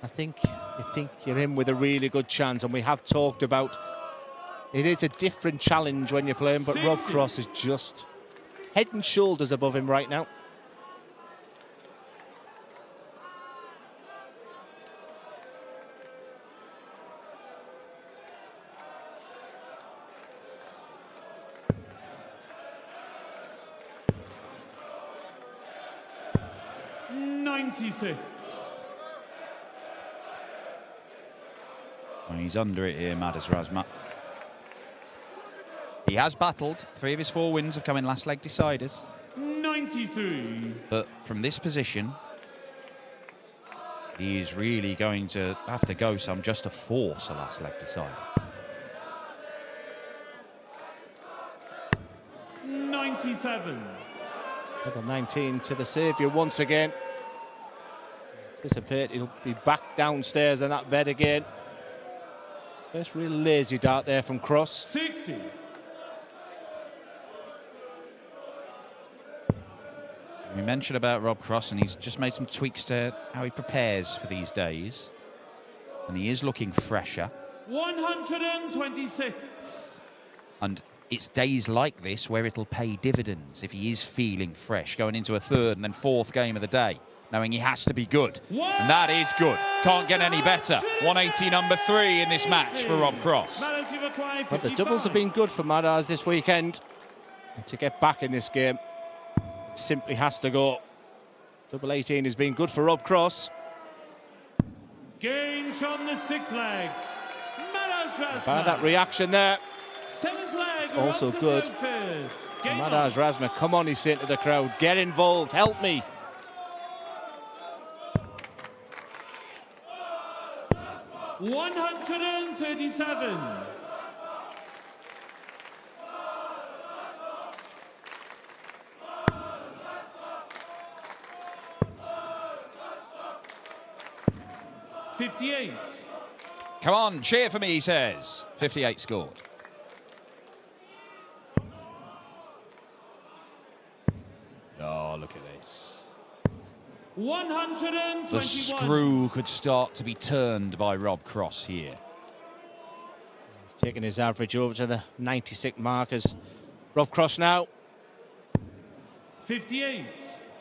I think you're in with a really good chance, and we have talked about it is a different challenge when you're playing, but 60. Rob Cross is just head and shoulders above him right now. Well, he's under it here, Matters Razma. He has battled. 3 of his 4 wins have come in last leg deciders. 93. But from this position, he's really going to have to go some just to force a last leg decider. 97. Another 19 to the saviour once again. Anticipate he'll be back downstairs in that bed again. First real lazy dart there from Cross. 60. We mentioned about Rob Cross, and he's just made some tweaks to how he prepares for these days. And he is looking fresher. 126. And it's days like this where it'll pay dividends if he is feeling fresh, going into a 3rd and then 4th game of the day. knowing he has to be good. And that is good. Can't get any better. 180 number 3 in this match for Rob Cross. But the doubles have been good for Madas this weekend. And to get back in this game, it simply has to go. Double 18 has been good for Rob Cross. Game on the 6th leg. By that reaction there, 7th leg. it's also good. Madas Razma, come on, he's saying to the crowd, get involved, help me. $137. $58. Come on, cheer for me, he says. 58 scored. Oh, look at this. 121. The screw could start to be turned by Rob Cross here. He's taking his average over to the 96 markers. Rob Cross now. 58.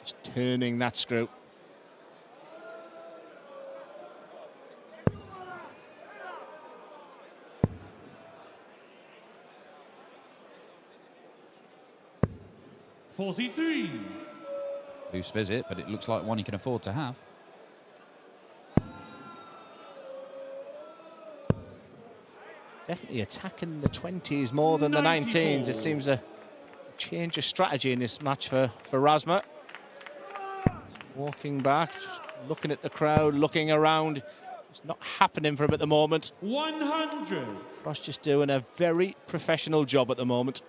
Just turning that screw. $43. Loose visit, but it looks like one he can afford to have. Definitely attacking the 20s more than the 19s. It seems a change of strategy in this match for Razma. Walking back, just looking at the crowd, looking around. It's not happening for him at the moment. 100. Cross just doing a very professional job at the moment.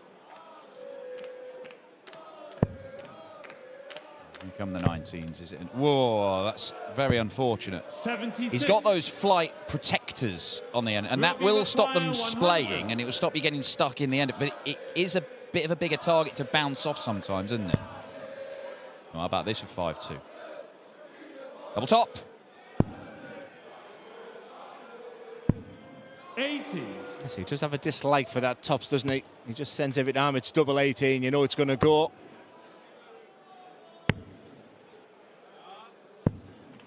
Here come the 19s, is it? Whoa, that's very unfortunate. 76. He's got those flight protectors on the end, and that will stop them splaying, and it will stop you getting stuck in the end. But it is a bit of a bigger target to bounce off sometimes, isn't it? Well, how about this for 5-2? Double top. 80. Yes, he does have a dislike for that tops, doesn't he? He just sends every time it's double 18, you know it's going to go.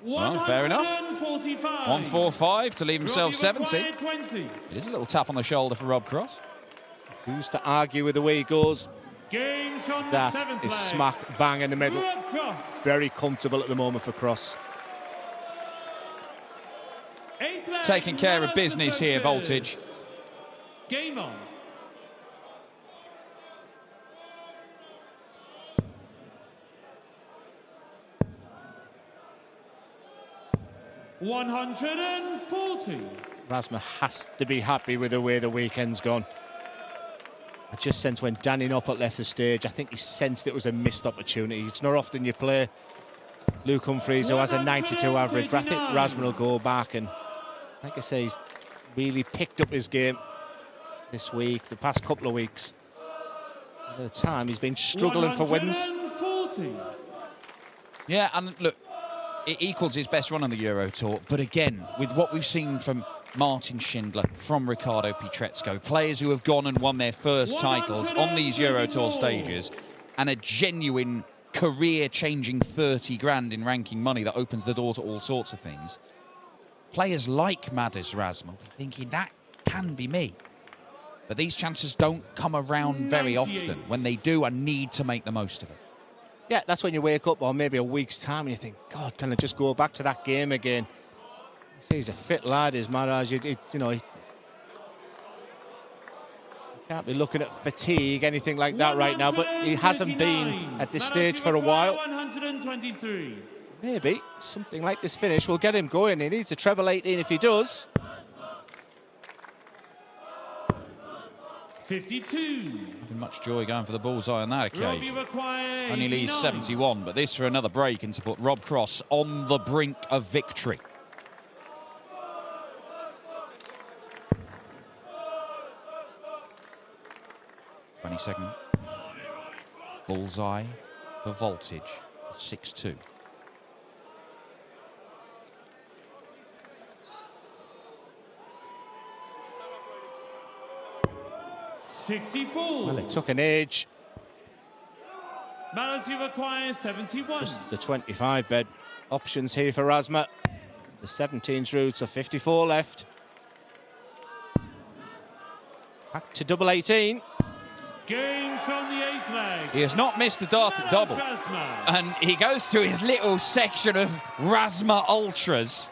Well, fair enough. 145 to leave himself 70. 20. It is a little tap on the shoulder for Rob Cross. Who's to argue with the way he goes? Game on the That 7th is leg. smack bang in the middle. Rob Cross. Very comfortable at the moment for Cross. 8th leg. Taking care of Madison business here, first. Voltage. Game on. $140. Razma has to be happy with the way the weekend's gone. I just sensed when Danny Noppert left the stage, I think he sensed it was a missed opportunity. It's not often you play Luke Humphries, who has a 92 average, but I think Razma will go back, and like I say, he's really picked up his game this week, the past couple of weeks. At the time, he's been struggling for wins. 140. Yeah, and look, it equals his best run on the Euro Tour. But again, with what we've seen from Martin Schindler, from Ricardo Pietrezco, players who have gone and won their first titles on these Euro Tour stages, and a genuine career-changing 30 grand in ranking money that opens the door to all sorts of things. Players like Madas Razma will be thinking, that can be me. But these chances don't come around very often. When they do, I need to make the most of it. Yeah, that's when you wake up, or maybe a week's time, and you think, God, can I just go back to that game again? See, he's a fit lad, is Madas. You know, he can't be looking at fatigue, anything like that right now, but he hasn't been at this stage for a while. 123. Maybe something like this finish will get him going. He needs a treble 18 if he does. 52. Having much joy going for the bullseye on that Robbie occasion. requires Only leaves 71, but this for another break and to put Rob Cross on the brink of victory. Second bullseye for Voltage, 6-2. Well, it took an age. Madas requires 71. Just the 25 bed options here for Razma. The 17's through, so 54 left. Back to double 18. Games from the 8th leg. He has not missed a dart at double. Razma. And he goes to his little section of Razma Ultras.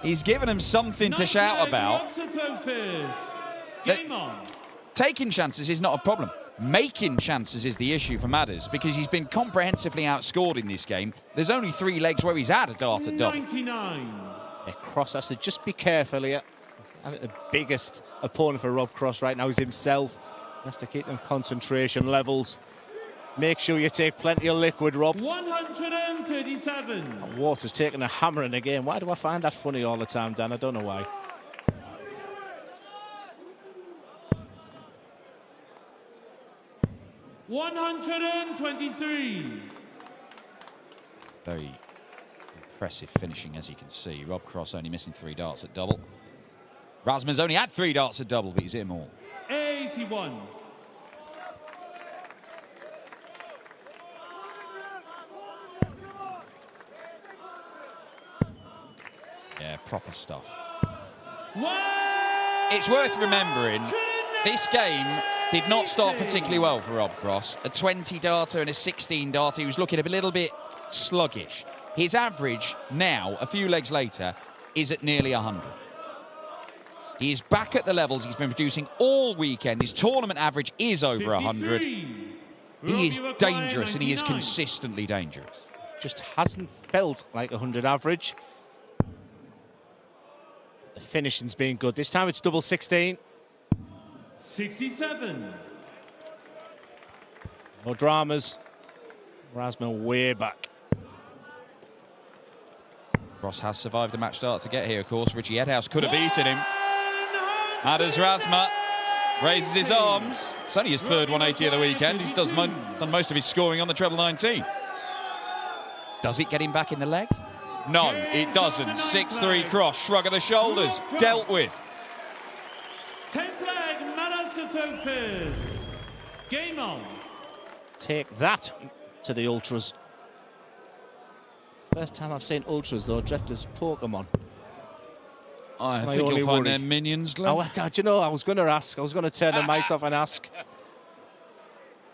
He's given them something to shout about. To throw first. Game on. Taking chances is not a problem. Making chances is the issue for Madders, because he's been comprehensively outscored in this game. There's only 3 legs where he's had a dart at double. 99. Yeah, Cross has to just be careful here. I think the biggest opponent for Rob Cross right now is himself. He has to keep them concentration levels. Make sure you take plenty of liquid, Rob. 137. Water's taking a hammering again. Why do I find that funny all the time, Dan? I don't know why. $123. Very impressive finishing, as you can see. Rob Cross only missing 3 darts at double. Razma's only had 3 darts at double, but he's hit them all. 81. Yeah, proper stuff. One. It's worth remembering, this game did not start particularly well for Rob Cross. A 20 darter and a 16 darter. He was looking a little bit sluggish. His average now, a few legs later, is at nearly 100. He is back at the levels he's been producing all weekend. His tournament average is over 100. He is dangerous, and he is consistently dangerous. Just hasn't felt like 100 average. The finishing's been good. This time it's double 16. 67. No dramas. Razma way back. Cross has survived a match start to get here, of course. Richie Edhouse could have beaten him. Madders Razma raises his arms. It's only his third 180 of the weekend. He's done most of his scoring on the treble 19. Does it get him back in the leg? No, it doesn't. 6-3 Cross, shrug of the shoulders, dealt with. 10th leg, Madders to throw first. Game on. Take that to the Ultras. First time I've seen Ultras, though, dressed as Pokemon. I think you'll find their minions, Glenn. Oh, do you know, I was going to ask. I was going to turn the mics off and ask.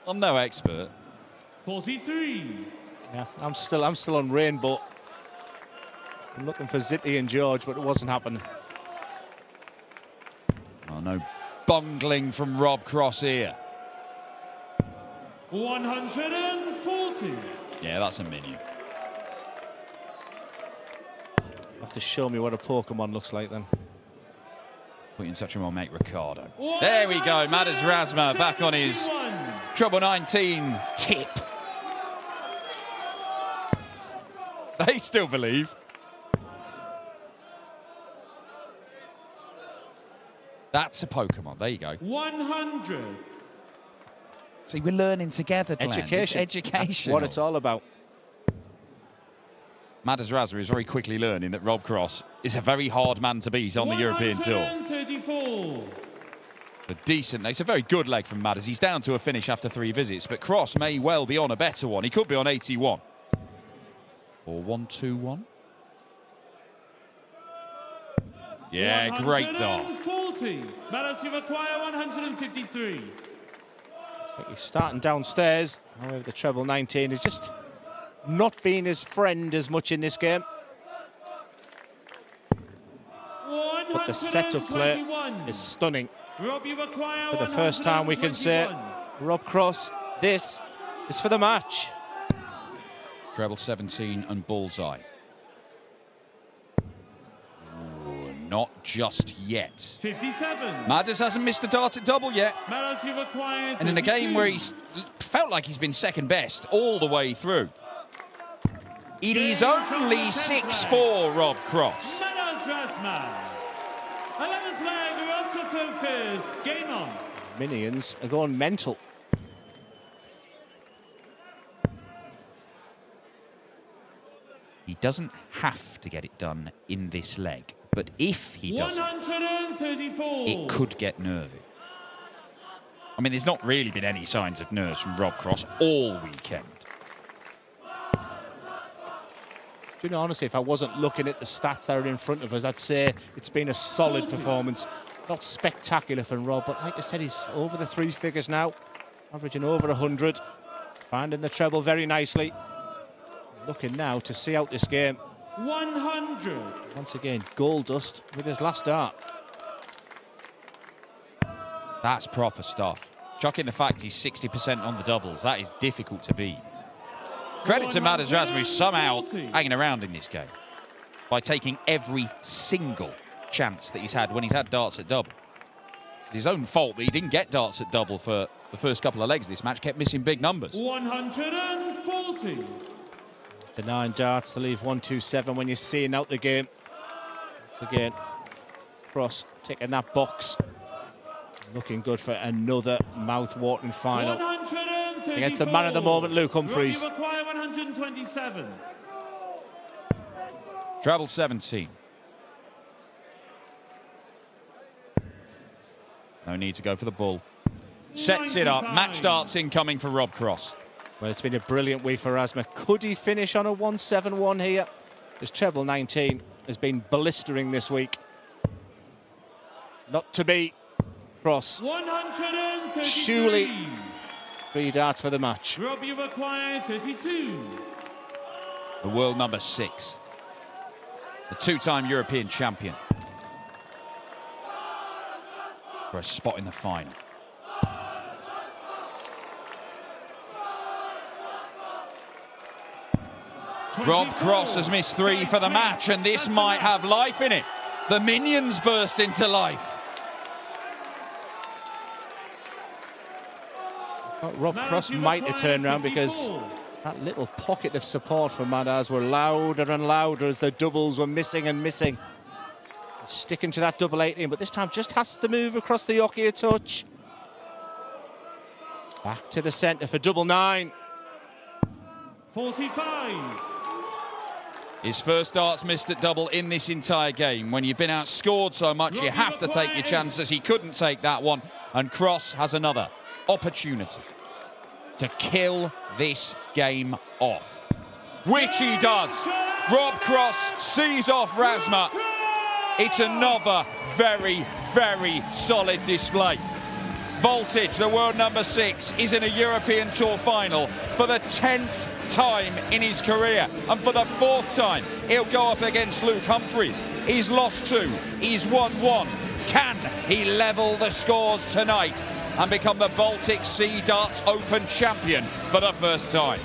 I'm no expert. 43. Yeah, I'm still on Rainbow. I'm looking for Zippy and George, but it wasn't happening. Oh, no bungling from Rob Cross here. 140. Yeah, that's a minion. You have to show me what a Pokemon looks like then. Put you in touch with my mate Ricardo. There we go, Madders Razma back on his treble 19 tip. They still believe. That's a Pokemon. There you go. 100. See, we're learning together, Glenn. Education. It's education. That's what it's all about. Madders Razma is very quickly learning that Rob Cross is a very hard man to beat on the European Tour. 134. A decent, it's a very good leg from Madders. He's down to a finish after 3 visits, but Cross may well be on a better one. He could be on 81. Or 121. Yeah, great dart. 140. Madders to acquire 153. Like he's starting downstairs. However, the treble 19 is just not being his friend as much in this game. But the setup play is stunning. Rob, For the first time we can say, Rob Cross, this is for the match. Treble 17 and bullseye. Ooh, not just yet. 57. Madders hasn't missed a dart at double yet. Madders, you've acquired And in a game where he's felt like he's been second best all the way through. It is only 6-4, Rob Cross. Madders Razma. 11th leg, we're up to throw first. Game on. Minions are going mental. He doesn't have to get it done in this leg, but if he doesn't, 134. it could get nervy. I mean, there's not really been any signs of nerves from Rob Cross all weekend. you know, honestly, if I wasn't looking at the stats that are in front of us, I'd say it's been a solid performance. Not spectacular from Rob, but like I said, he's over the 3 figures now, averaging over 100, finding the treble very nicely. Looking now to see out this game. 100. Once again, gold dust with his last dart. That's proper stuff. Chucking the fact he's 60% on the doubles. That is difficult to beat. Credit to Madas Razma, who's somehow hanging around in this game by taking every single chance that he's had when he's had darts at double. It's his own fault that he didn't get darts at double for the first couple of legs of this match, kept missing big numbers. 140. The 9 darts to leave 127 when you're seeing out the game. Once again, Cross taking that box. Looking good for another mouth-watering final against the man of the moment, Luke Humphries. 127. Treble 17. No need to go for the bull. Sets it up. Match darts incoming for Rob Cross. Well, it's been a brilliant week for Razma. Could he finish on a 171 here? His treble 19 has been blistering this week. Not to be. Cross. 133. Surely 3 darts for the match. Rob, you acquire 32. The world number 6. The 2-time European champion. For a spot in the final. Rob Cross has missed 3 for the match, and this might have life in it. The minions burst into life. Rob Cross might have turned around because that little pocket of support for Madas were louder and louder as the doubles were missing and missing. Sticking to that double 18, but this time just has to move across the yoke a touch. Back to the centre for double 9. 45. His first darts missed at double in this entire game. When you've been outscored so much, you have to take your chances. He couldn't take that one, and Cross has another opportunity to kill this game off, which he does. Rob Cross sees off Razma. It's another very, very solid display. Voltage, the world number 6, is in a European Tour final for the 10th time in his career, and for the 4th time he'll go up against Luke Humphries. He's lost 2, he's won 1. Can he level the scores tonight and become the Baltic Sea Darts Open champion for the first time?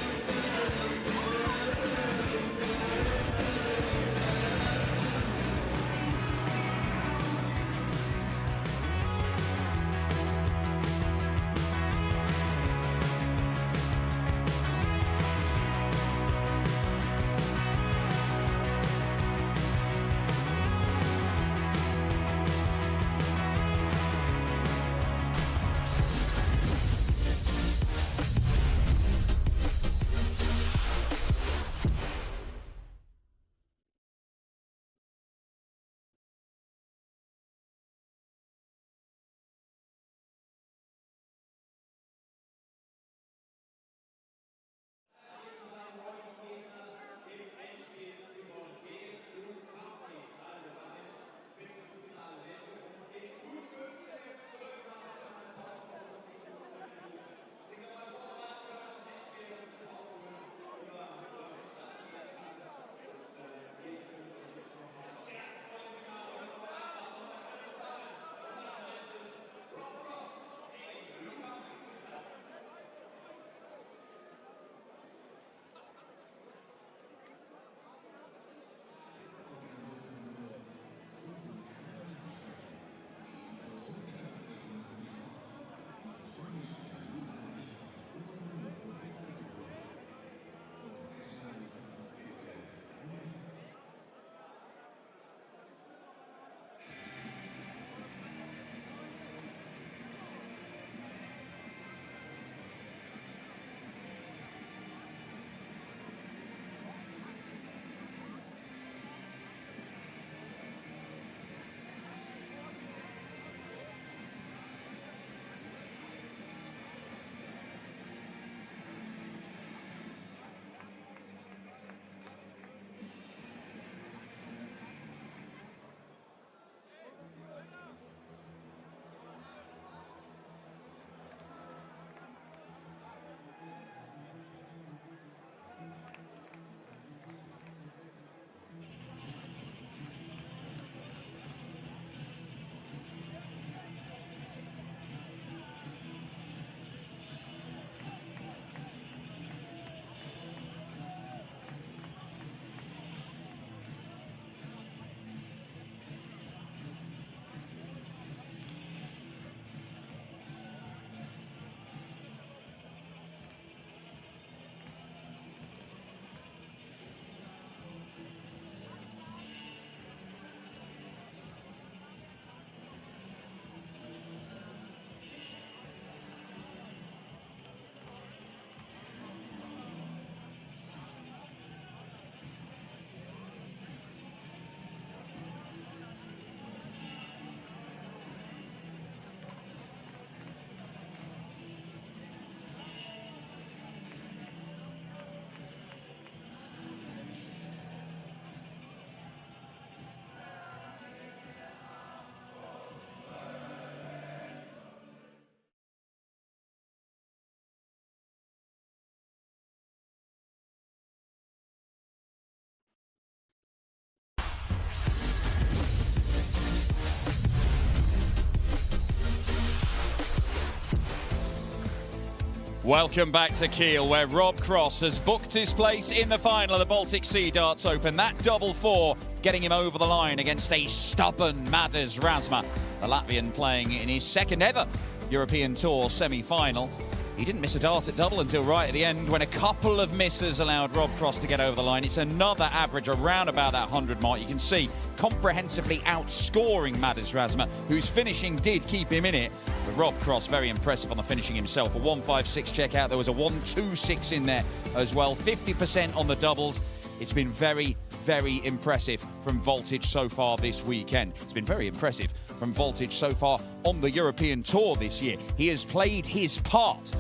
Welcome back to Kiel, where Rob Cross has booked his place in the final of the Baltic Sea Darts Open. That double four getting him over the line against a stubborn Madars Razma, the Latvian playing in his second ever European Tour semi-final. He didn't miss a dart at double until right at the end, when a couple of misses allowed Rob Cross to get over the line. It's another average around about that 100 mark. You can see comprehensively outscoring Madars Razma, whose finishing did keep him in it. But Rob Cross, very impressive on the finishing himself. A 1.56 check out. There was a 1.26 in there as well. 50% on the doubles. It's been very, very impressive from Voltage so far this weekend. It's been very impressive from Voltage so far on the European Tour this year. He has played his part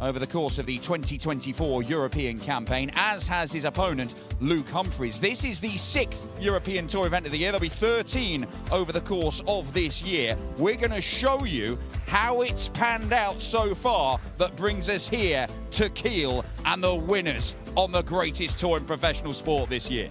over the course of the 2024 European campaign, as has his opponent, Luke Humphries. This is the 6th European Tour event of the year. There'll be 13 over the course of this year. We're going to show you how it's panned out so far that brings us here to Kiel and the winners on the greatest tour in professional sport this year.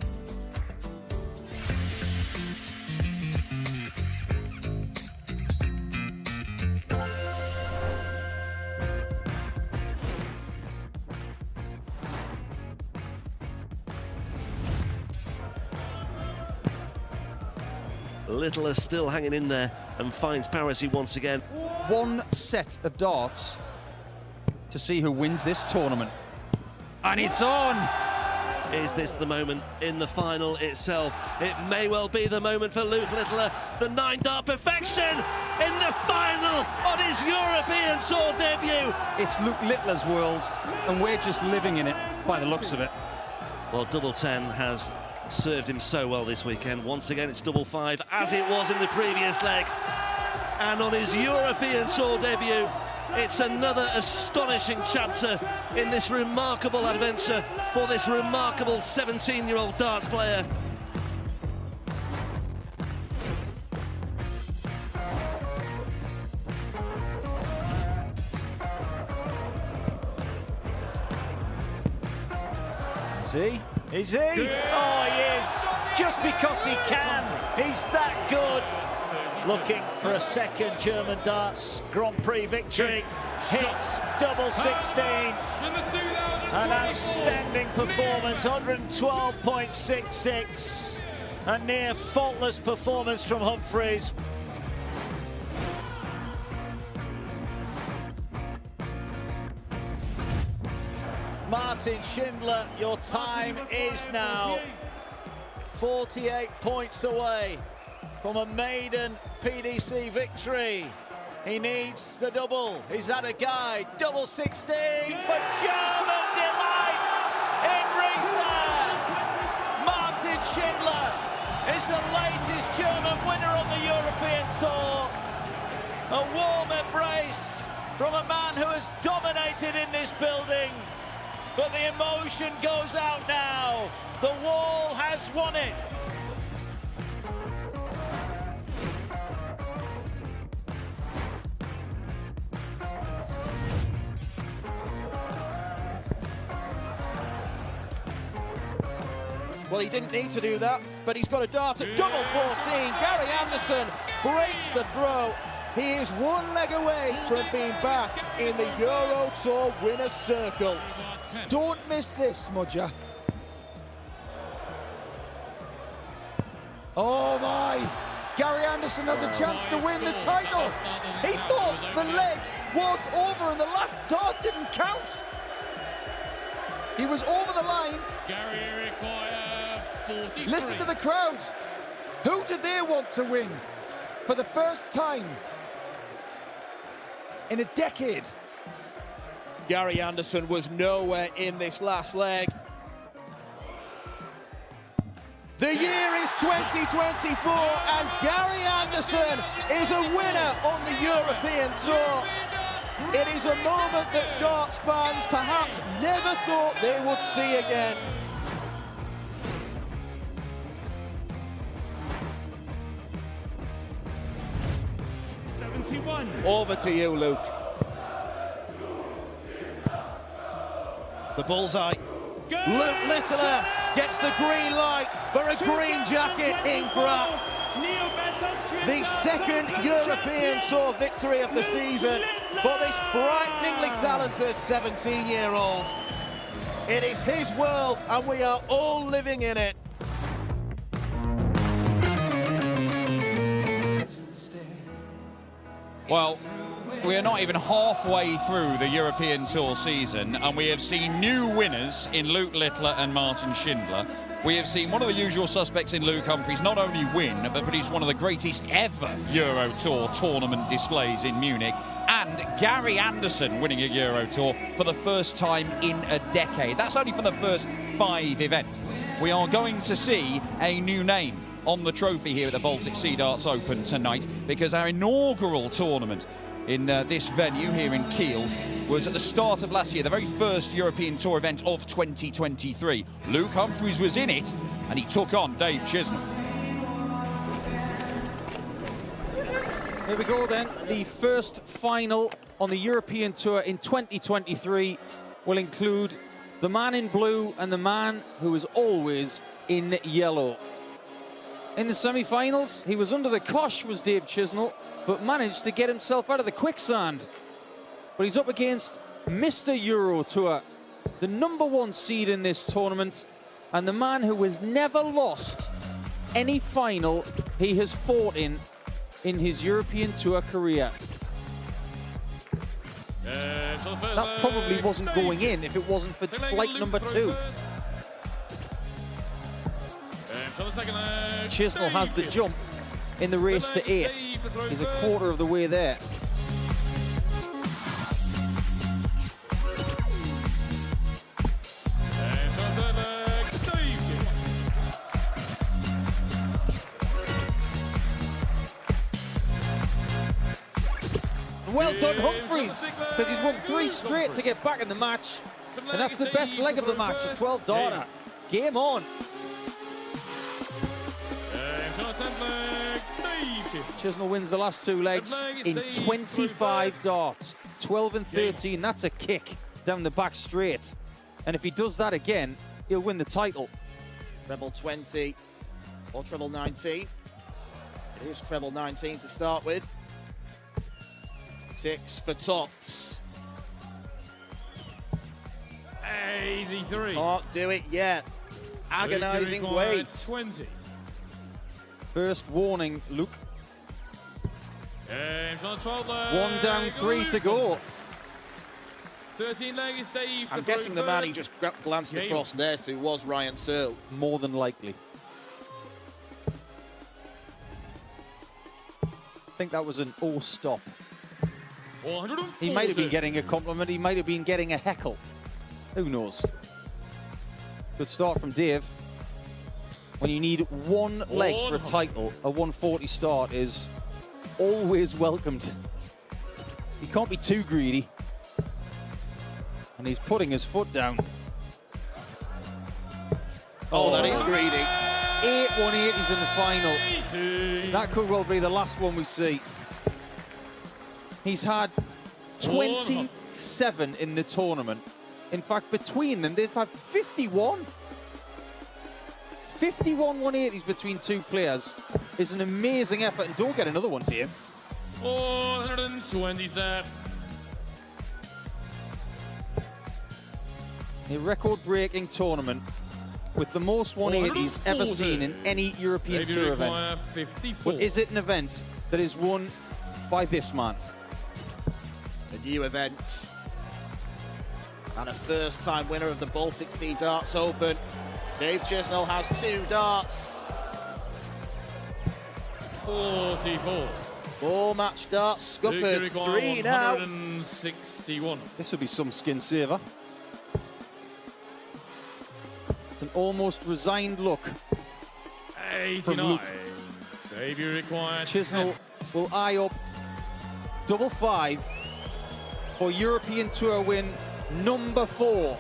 Littler still hanging in there and finds parity once again. One set of darts to see who wins this tournament. And it's on! Is this the moment in the final itself? It may well be the moment for Luke Littler. The 9-dart perfection in the final on his European Tour debut. It's Luke Littler's world, and we're just living in it by the looks of it. Well, double 10 has served him so well this weekend. Once again, it's double 5, as it was in the previous leg. And on his European Tour debut, it's another astonishing chapter in this remarkable adventure for this remarkable 17-year-old darts player. Is he? Oh, he is. Just because he can. He's that good. Looking for a second German darts Grand Prix victory. Hits double 16. An outstanding performance, 112.66. A near faultless performance from Humphries. Martin Schindler, your time is now 48 points away from a maiden PDC victory. He needs the double. Is that a guide? Double 16 for German delight in Razma. Martin Schindler is the latest German winner on the European Tour. A warm embrace from a man who has dominated in this building. But the emotion goes out now. The wall has won it. Well, he didn't need to do that, but he's got a dart at double 14. Gary Anderson breaks the throw. He is one leg away from being back in the Euro Tour winner's circle. Don't miss this, Mudger. Oh my! Gary Anderson has a chance to win the title. He thought the leg was over and the last dart didn't count. He was over the line. Gary require 43. Listen to the crowd. Who do they want to win for the first time in a decade? Gary Anderson was nowhere in this last leg. The year is 2024 and Gary Anderson is a winner on the European Tour. It is a moment that darts fans perhaps never thought they would see again. Over to you, Luke. The bullseye. Luke Littler gets the green light for a green jacket in Graz. The second European Tour victory of the season. for this frighteningly talented 17-year-old. It is his world, and we are all living in it. Well, we are not even halfway through the European Tour season, and we have seen new winners in Luke Littler and Martin Schindler. We have seen one of the usual suspects in Luke Humphries not only win, but produce one of the greatest ever Euro Tour tournament displays in Munich, and Gary Anderson winning a Euro Tour for the first time in a decade. That's only for the first 5 events. We are going to see a new name on the trophy here at the Baltic Sea Darts Open tonight, because our inaugural tournament in this venue here in Kiel was at the start of last year, the very first European Tour event of 2023. Luke Humphries was in it, and he took on Dave Chisnall. Here we go then. The first final on the European Tour in 2023 will include the man in blue and the man who is always in yellow. In the semi-finals, he was under the cosh, was Dave Chisnall, but managed to get himself out of the quicksand. But he's up against Mr. Euro Tour, the #1 seed in this tournament, and the man who has never lost any final he has fought in his European Tour career. That probably wasn't going in if it wasn't for flight number 2. Chisnall has the jump in the race to 8. He's a quarter of the way there. Well done, Humphries, because he's won 3 straight to get back in the match. And that's the best leg of the match, a 12 darter. Game on. Chisnall wins the last 2 legs in 25 darts. 12 and 13, that's a kick down the back straight. And if he does that again, he'll win the title. Treble 20 or treble 19. It is treble 19 to start with. 6 for tops. 83. Can't do it yet. Agonising wait. 20. First warning, Luke. On 12 leg. 1 down, 3 to go. 13 leg is Dave. I'm guessing the man he just glanced across there to was Ryan Searle. More than likely. I think that was an oh stop. He might have been getting a compliment, he might have been getting a heckle. Who knows? Good start from Dave. When you need 1 leg for a title, a 140 start is always welcomed. He can't be too greedy. And he's putting his foot down. Oh, that is greedy. 8 180s in the final. That could well be the last one we see. He's had 27 in the tournament. In fact, between them, they've had 51. 51 180s between 2 players is an amazing effort. And don't get another one, Dave. 427. A record-breaking tournament with the most 180s ever seen in any European Tour event. But is it an event that is won by this man? A new event. And a first-time winner of the Baltic Sea Darts Open. Dave Chisnall has 2 darts. 44. 4-match darts scuppered. 3 now. 161. This will be some skin saver. It's an almost resigned look. 89. Debut required. Chisnall will eye up double 5 for European Tour win number 4.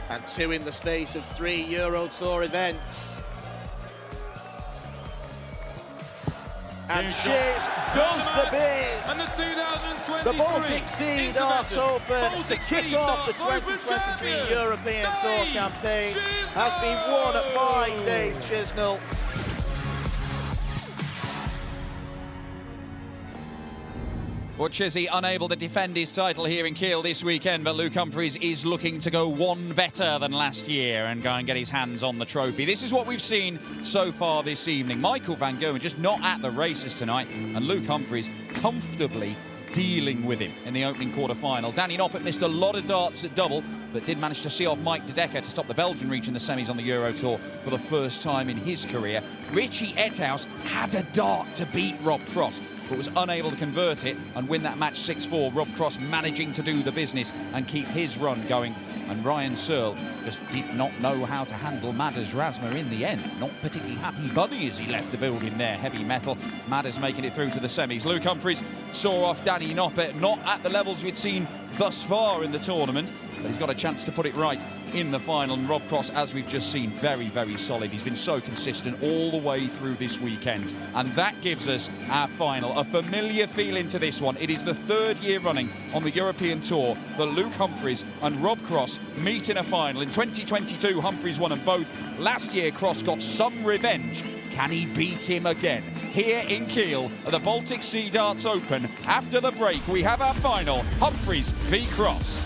And 2 in the space of 3 Euro Tour events. And Chiz does the biz. And the 2023 The Baltic Sea Darts Open Baltic to kick Sea off the Darts Open 2023 champion, European Tour Dave campaign has been won by Dave Chisnall. Chizzy unable to defend his title here in Kiel this weekend, but Luke Humphries is looking to go one better than last year and go and get his hands on the trophy. This is what we've seen so far this evening. Michael van Gerwen just not at the races tonight, and Luke Humphries comfortably dealing with him in the opening quarter-final. Danny Noppert missed a lot of darts at double, but did manage to see off Mike de Decker to stop the Belgian reaching the semis on the Euro Tour for the first time in his career. Richie Ethaus had a dart to beat Rob Cross, but was unable to convert it and win that match 6-4. Rob Cross managing to do the business and keep his run going. And Ryan Searle just did not know how to handle Madders Razma in the end. Not particularly happy bunny as he left the building there. Heavy metal. Madders making it through to the semis. Luke Humphries saw off Danny Noppert, not at the levels we'd seen thus far in the tournament, but he's got a chance to put it right in the final. And Rob Cross, as we've just seen, very, very solid. He's been so consistent all the way through this weekend. And that gives us our final. A familiar feeling to this one. It is the third year running on the European Tour that Luke Humphries and Rob Cross meet in a final. In 2022, Humphries won them both. Last year, Cross got some revenge. Can he beat him again? Here in Kiel at the Baltic Sea Darts Open. After the break, we have our final, Humphries v Cross.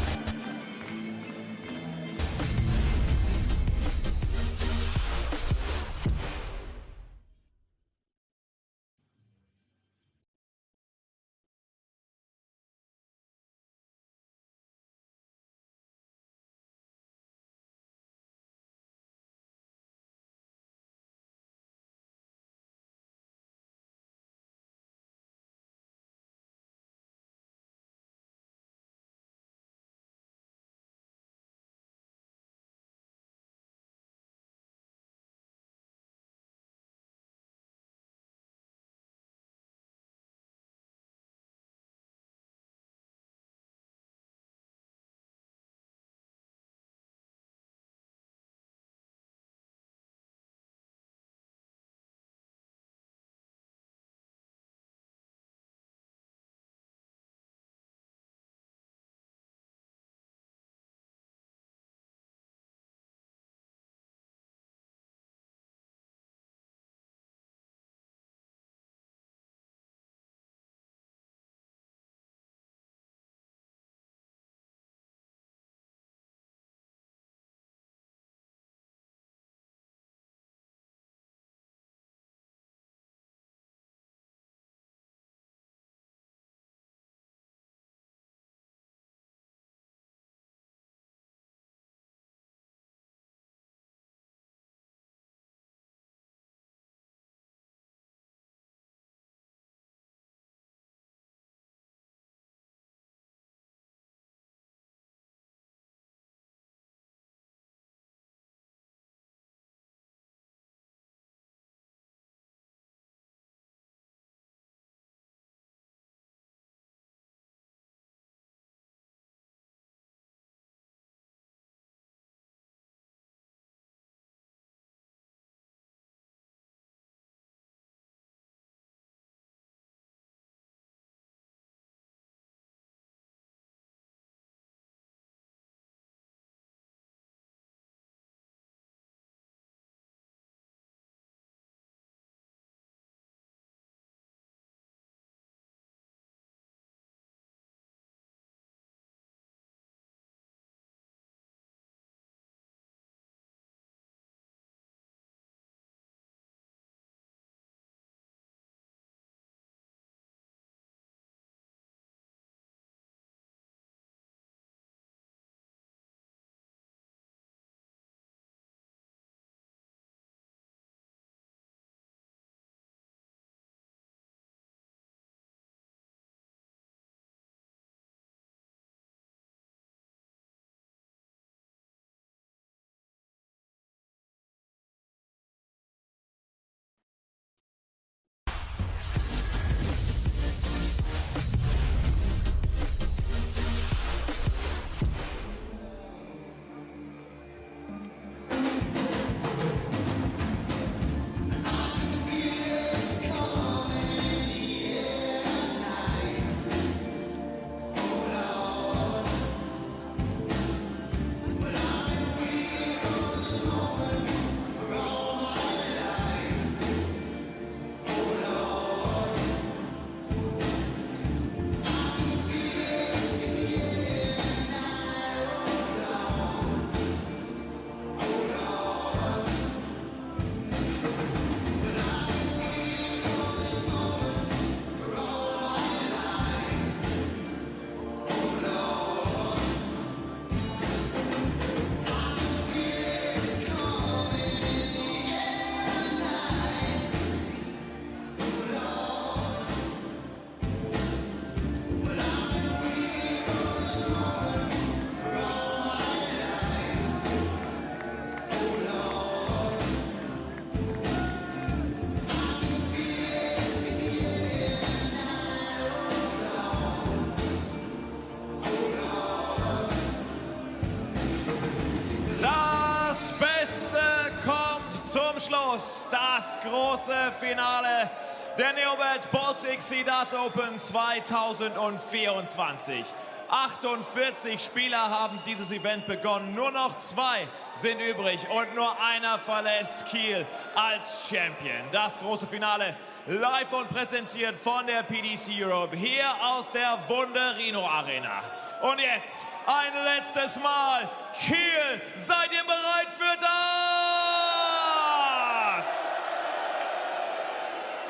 große Finale der Noppert Baltic Sea Darts Open 2024. 48 Spieler haben dieses Event begonnen, nur noch 2 sind übrig und nur einer verlässt Kiel als Champion. Das große Finale live und präsentiert von der PDC Europe hier aus der Wunderino Arena. Und jetzt ein letztes Mal, Kiel, seid ihr bereit für Darts?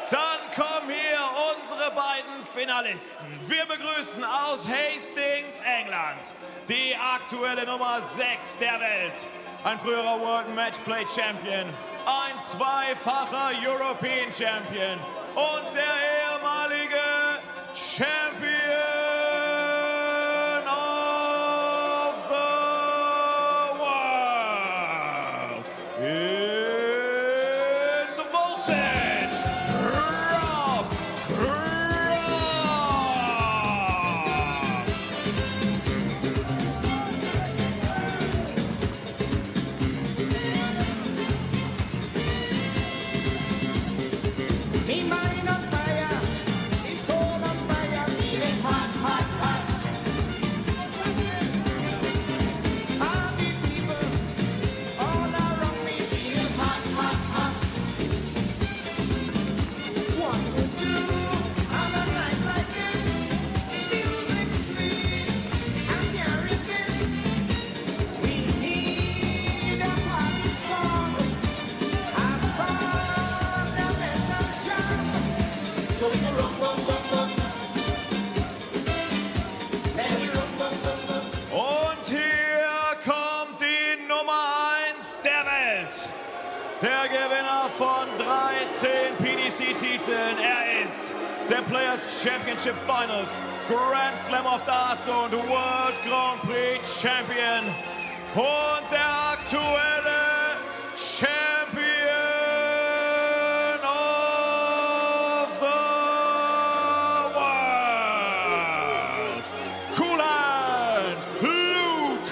Dann kommen hier unsere beiden Finalisten. Wir begrüßen aus Hastings, England, die aktuelle Nummer 6 der Welt. Ein früherer World Matchplay Champion, ein zweifacher European Champion und der ehemalige Champion of the world. It's Voltage, Rob Me mind on fire, his soul on fire, feeling hot, hot, hot. Party people all around me, feeling hot, hot, hot. What to do on a night like this? Music sweet, I can't resist. We need a party song. Have fun, the metal jam. So we can rock, rock, rock, rock. Let me rock, rock, rock, rock. Und hier kommt die Nummer 1 der Welt. Der Gewinner von 13 PDC-Titeln. Er ist der Players Championship Finals, Grand Slam of Darts und World Grand Prix Champion. Und der aktuelle Champion of the world. Cool Hand, Luke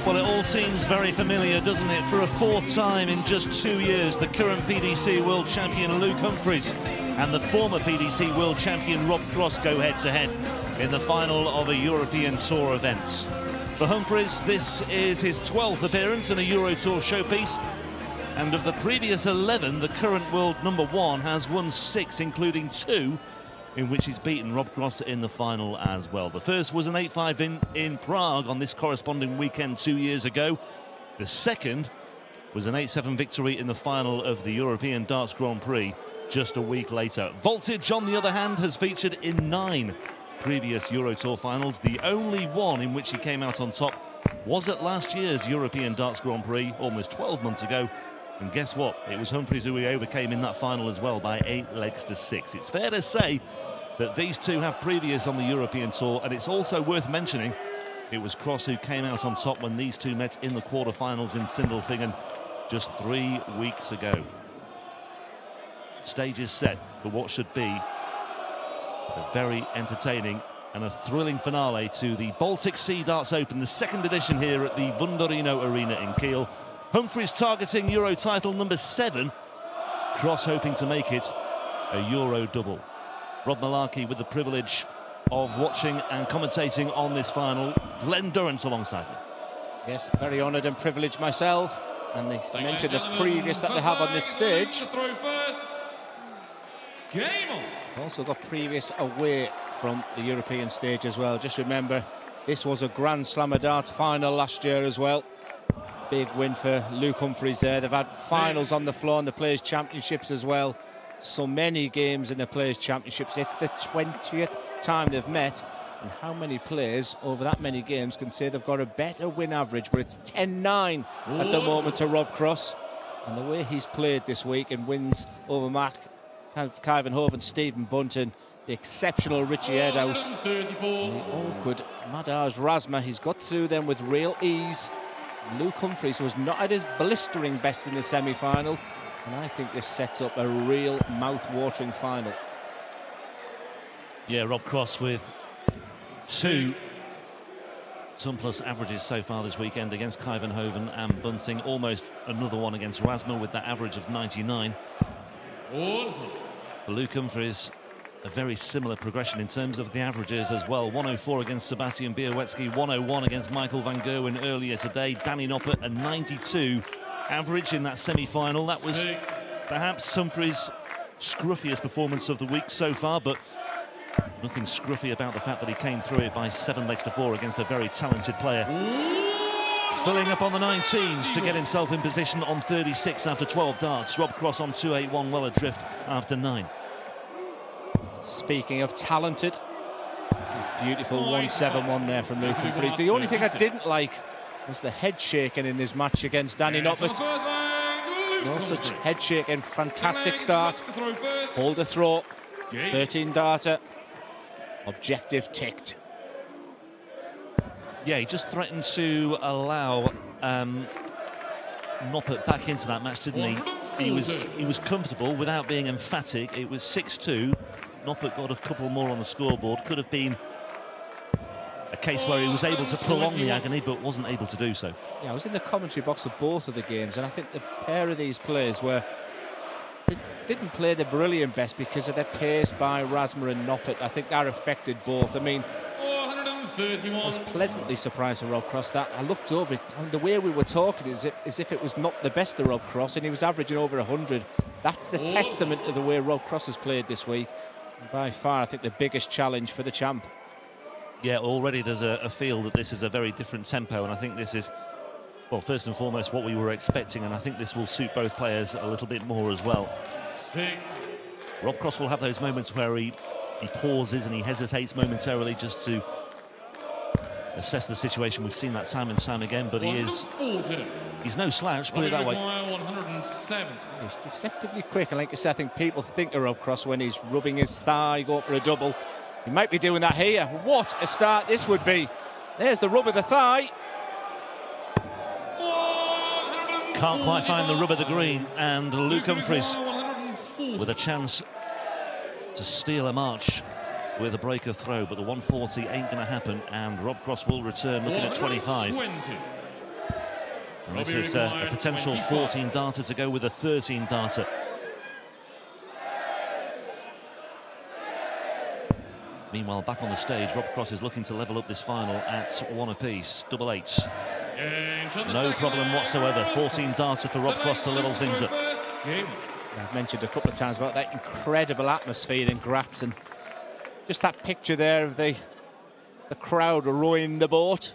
Well, it all seems very familiar, doesn't it? For a 4th time in just 2 years, the current PDC World Champion Luke Humphries and the former PDC World Champion Rob Cross go head-to-head in the final of a European Tour event. For Humphries, this is his 12th appearance in a Euro Tour showpiece, and of the previous 11, the current world number 1 has won 6, including 2 in which he's beaten Rob Cross in the final as well. The first was an 8-5 in Prague on this corresponding weekend 2 years ago. The second was an 8-7 victory in the final of the European Darts Grand Prix just a week later. Voltage, on the other hand, has featured in 9 previous Euro Tour finals. The only one in which he came out on top was at last year's European Darts Grand Prix almost 12 months ago. And guess what? It was Humphries who he overcame in that final as well by 8 legs to 6. It's fair to say that these two have previous on the European Tour, and it's also worth mentioning it was Cross who came out on top when these two met in the quarterfinals in Sindelfingen just 3 weeks ago. Stage is set for what should be a very entertaining and a thrilling finale to the Baltic Sea Darts Open, the 2nd edition here at the Wunderino Arena in Kiel. Humphries targeting Euro title number 7, Cross hoping to make it a Euro double. Rob Malarkey with the privilege of watching and commentating on this final. Glenn Durrant alongside me. Yes, very honoured and privileged myself. And they mentioned the previous that they have on this stage. To throw first. Game on. Also got previous away from the European stage as well. Just remember, this was a Grand Slam of Darts final last year as well. Big win for Luke Humphries there. They've had finals on the floor in the Players' Championships as well. So many games in the Players' Championships. It's the 20th time they've met. And how many players over that many games can say they've got a better win average? But it's 10-9 at the moment to Rob Cross. And the way he's played this week and wins over Mark Kyvenhoven, Stephen Bunton, the exceptional Richie Edhouse, and the awkward Madars Razma. He's got through them with real ease. Luke Humphries was not at his blistering best in the semi-final, and I think this sets up a real mouth-watering final. Yeah, Rob Cross with 2 ton-plus averages so far this weekend against Kyvenhoven and Bunting. Almost another one against Razma with that average of 99. For Luke Humphries, a very similar progression in terms of the averages as well. 104 against Sebastian Białowski, 101 against Michael van Gerwen earlier today. Danny Noppert, a 92 average in that semi-final. That was perhaps Humphries' scruffiest performance of the week so far, but nothing scruffy about the fact that he came through it by 7 legs to 4 against a very talented player. Filling up on the 19s to get himself in position on 36 after 12 darts. Rob Cross on 281, well adrift after 9. Speaking of talented, beautiful 171 there from Luke Humphries. The only thing I didn't like was the head shaking in his match against Danny Noppert. No such head shaking. Fantastic start. Hold a throw. 13 darter. Objective ticked. Yeah, he just threatened to allow Noppert back into that match, didn't he? He was comfortable without being emphatic. It was 6-2. Noppert got a couple more on the scoreboard. Could have been a case where he was able to prolong the agony, but wasn't able to do so. Yeah, I was in the commentary box of both of the games, and I think the pair of these players didn't play the brilliant best because of their pace by Razma and Noppert. I think that affected both. I mean, I was pleasantly surprised for Rob Cross that I looked over it, and the way we were talking is as if it was not the best of Rob Cross, and he was averaging over 100. That's the testament to the way Rob Cross has played this week. And by far, I think the biggest challenge for the champ. Yeah, already there's a feel that this is a very different tempo, and I think this is, well, first and foremost, what we were expecting, and I think this will suit both players a little bit more as well. Rob Cross will have those moments where he pauses and he hesitates momentarily just to assess the situation. We've seen that time and time again, but he's no slouch, put it that way. He's deceptively quick, and like I said, I think people think of Rob Cross when he's rubbing his thigh, going for a double. He might be doing that here. What a start this would be. There's the rub of the thigh. Can't quite find the rub of the green, and Luke Humphries with a chance to steal a march with a break of throw, but the 140 ain't going to happen, and Rob Cross will return looking at 25. And this is a potential 14 darter to go with a 13 darter. Meanwhile, back on the stage, Rob Cross is looking to level up this final at 1 apiece, double eights. No problem whatsoever. 14 darter for Rob Cross to level things up. I've mentioned a couple of times about that incredible atmosphere in Graz, and just that picture there of the crowd rowing the boat.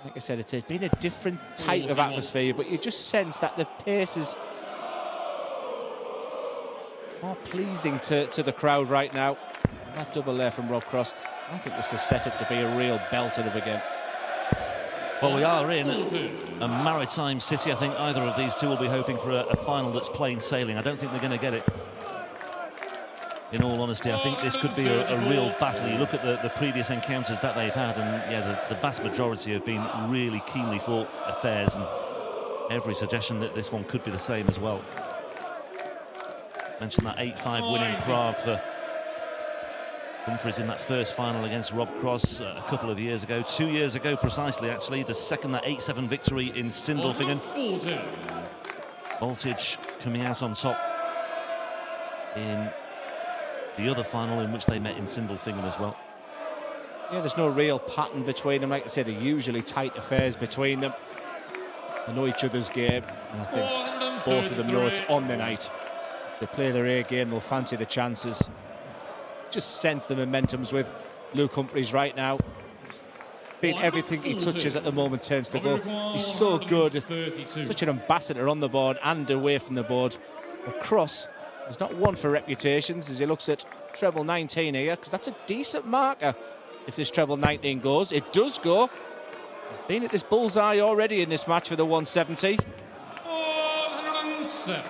Like I said, it's been a different type of atmosphere, but you just sense that the pace is more pleasing to the crowd right now. That double there from Rob Cross. I think this is set up to be a real belter of a game. Well, we are in a maritime city. I think either of these two will be hoping for a final that's plain sailing. I don't think they're going to get it. In all honesty, I think this could be a real battle. You look at the previous encounters that they've had, and yeah, the vast majority have been really keenly fought affairs, and every suggestion that this one could be the same as well. Mentioned that 8-5 win in Prague for Humphries in that first final against Rob Cross a couple of years ago, 2 years ago precisely, actually. The second, that 8-7 victory in Sindelfingen. Voltage coming out on top in the other final in which they met in Sindelfingen as well. Yeah, there's no real pattern between them. Like I say, they're usually tight affairs between them. They know each other's game, and I think both of them know it's on the night. If they play their A game, they'll fancy the chances. just sense the momentum's with Luke Humphries right now. I feel everything he touches at the moment turns to gold. He's so good, such an ambassador on the board and away from the board. But Cross is not one for reputations as he looks at treble 19 here, because that's a decent marker if this treble 19 goes. It does go. He's been at this bullseye already in this match for the 170. 107.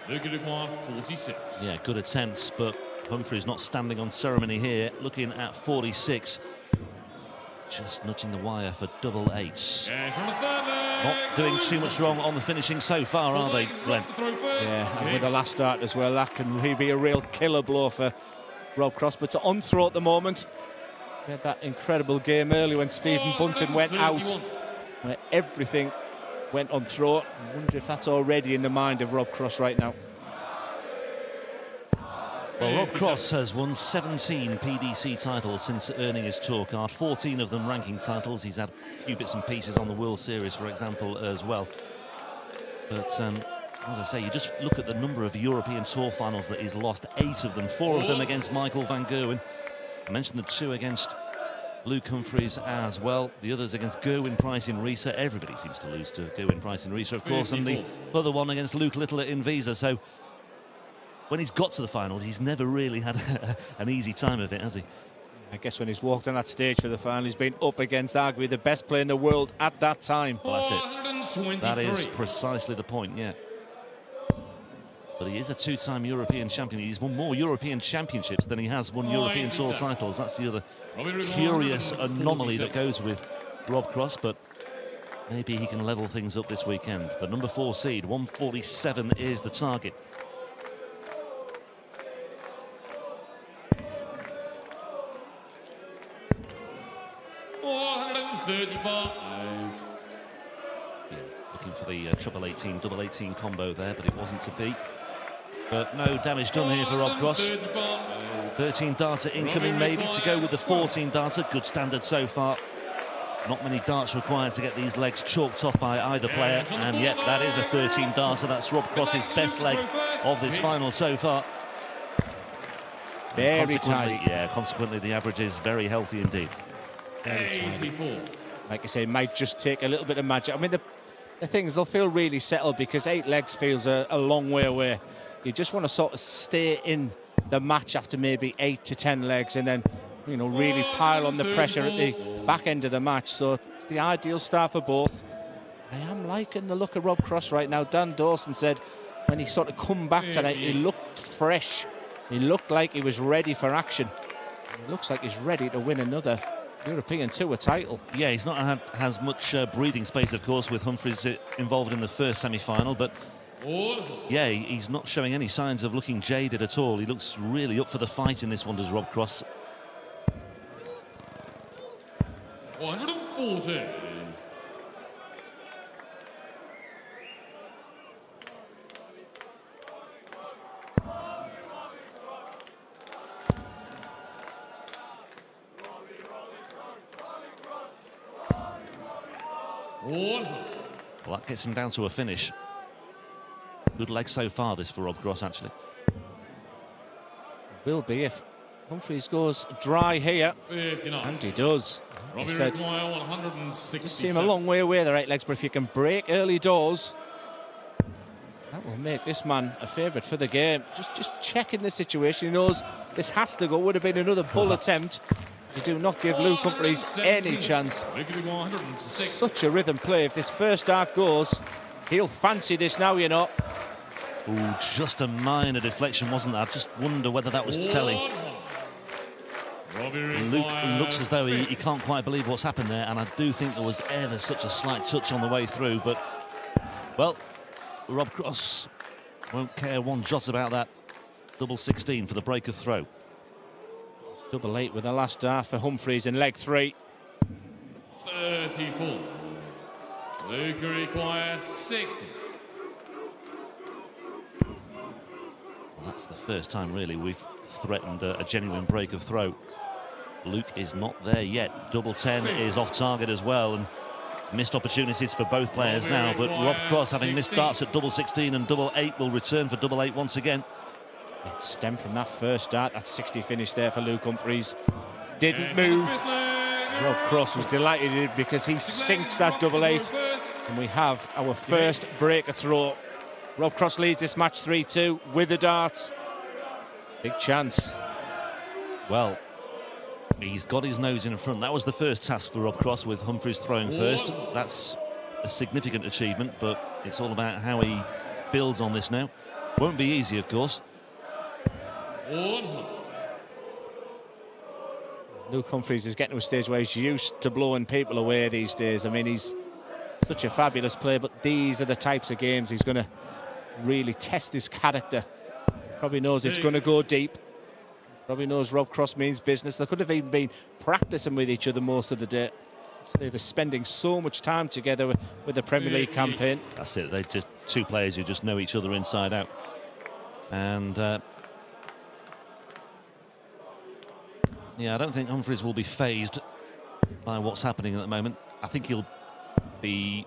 Luke Dubois, 46. Yeah, good attempts, but Humphries not standing on ceremony here, looking at 46. Just nudging the wire for double eights. Not doing too much wrong on the finishing so far, are they, Glenn? Yeah, and with the last start as well, that can really be a real killer blow for Rob Cross. But to on-throw at the moment, we had that incredible game earlier when Stephen Bunting went out, where everything went on throw. I wonder if that's already in the mind of Rob Cross right now. Well, Rob Cross has won 17 PDC titles since earning his tour card, 14 of them ranking titles. He's had a few bits and pieces on the World Series, for example, as well. But as I say, you just look at the number of European Tour finals that he's lost, 8 of them, 4 of them against Michael van Gerwen. I mentioned the 2 against Luke Humphries as well. The others against Gerwin, Price in Risa. Everybody seems to lose to Gerwin, Price in Risa, of course, and the other one against Luke Little at Invisa. So when he's got to the finals, he's never really had an easy time of it, has he? I guess when he's walked on that stage for the final, he's been up against arguably the best player in the world at that time. Well, that's it. That is precisely the point, yeah. But he is a 2-time European champion. He's won more European championships than he has won European Tour titles. That's the other curious anomaly that goes with Rob Cross, but maybe he can level things up this weekend. The number 4 seed, 147 is the target. Looking for the treble 18, double 18 combo there, but it wasn't to be. But no damage done here for Rob Cross. 13 darter incoming maybe to go with the 14 darter. Good standard so far. Not many darts required to get these legs chalked off by either player, and yet that is a 13 darter. That's Rob Cross's best leg of this final so far. Very tight. Yeah, consequently the average is very healthy indeed. Like I say, it might just take a little bit of magic. I mean, the thing is, they'll feel really settled because 8 legs feels a long way away. You just want to sort of stay in the match after maybe 8 to 10 legs and then, you know, really pile on the pressure at the back end of the match. So it's the ideal start for both. I am liking the look of Rob Cross right now. Dan Dawson said when he sort of come back tonight, he looked fresh. He looked like he was ready for action. It looks like he's ready to win another European Tour title. Yeah, he's not had as much breathing space, of course, with Humphries involved in the first semi-final, but yeah, he's not showing any signs of looking jaded at all. He looks really up for the fight in this one, does Rob Cross. 140. Well, that gets him down to a finish. Good leg so far, this for Rob Cross, actually. Will be if Humphries goes dry here. 59. And he does. He said, 167. just seem a long way away, the 8 legs, but if you can break early doors, that will make this man a favourite for the game. Just checking the situation. He knows this has to go. Would have been another bull attempt. They do not give Luke Humphries any chance. Such a rhythm play. If this first arc goes, he'll fancy this now, you know. Ooh, just a minor deflection, wasn't that? I just wonder whether that was telling. Luke looks as though he can't quite believe what's happened there, and I do think there was ever such a slight touch on the way through, but, well, Rob Cross won't care one jot about that. Double 16 for the break of throw. Double 8 with the last dart for Humphries in leg 3. 34. Luke requires 60. Well, that's the first time, really, we've threatened a genuine break of throw. Luke is not there yet. Double 10 is off target as well, and missed opportunities for both players now, but Rob Cross, having missed darts at double 16 and double 8, will return for double 8 once again. It stemmed from that first dart. That 60 finish there for Luke Humphries. Didn't move. Rob Cross was delighted because he sinks that double 8. And we have our first breaker throw. Rob Cross leads this match 3-2 with the darts. Big chance. Well, he's got his nose in front. That was the first task for Rob Cross, with Humphries throwing first. That's a significant achievement, but it's all about how he builds on this now. Won't be easy, of course. Luke Humphries is getting to a stage where he's used to blowing people away these days. I mean, he's such a fabulous player, but these are the types of games he's going to really test his character. Probably knows it's going to go deep. Probably knows Rob Cross means business. They could have even been practicing with each other most of the day. So they're spending so much time together with the Premier League campaign. That's it. They're just two players who just know each other inside out. And yeah, I don't think Humphries will be fazed by what's happening at the moment. I think he'll be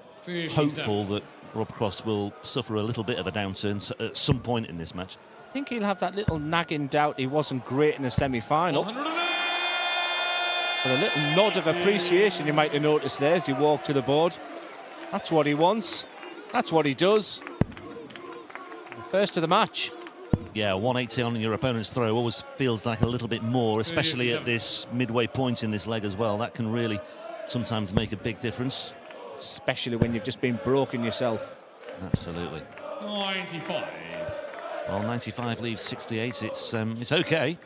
hopeful that Rob Cross will suffer a little bit of a downturn at some point in this match. I think he'll have that little nagging doubt he wasn't great in the semi-final. But a little nod of appreciation you might have noticed there as he walked to the board. That's what he wants. That's what he does. First of the match. Yeah, 180 on your opponent's throw always feels like a little bit more, especially at this midway point in this leg as well. That can really sometimes make a big difference. Especially when you've just been broken yourself. Absolutely. 95. Well, 95 leaves 68. It's okay.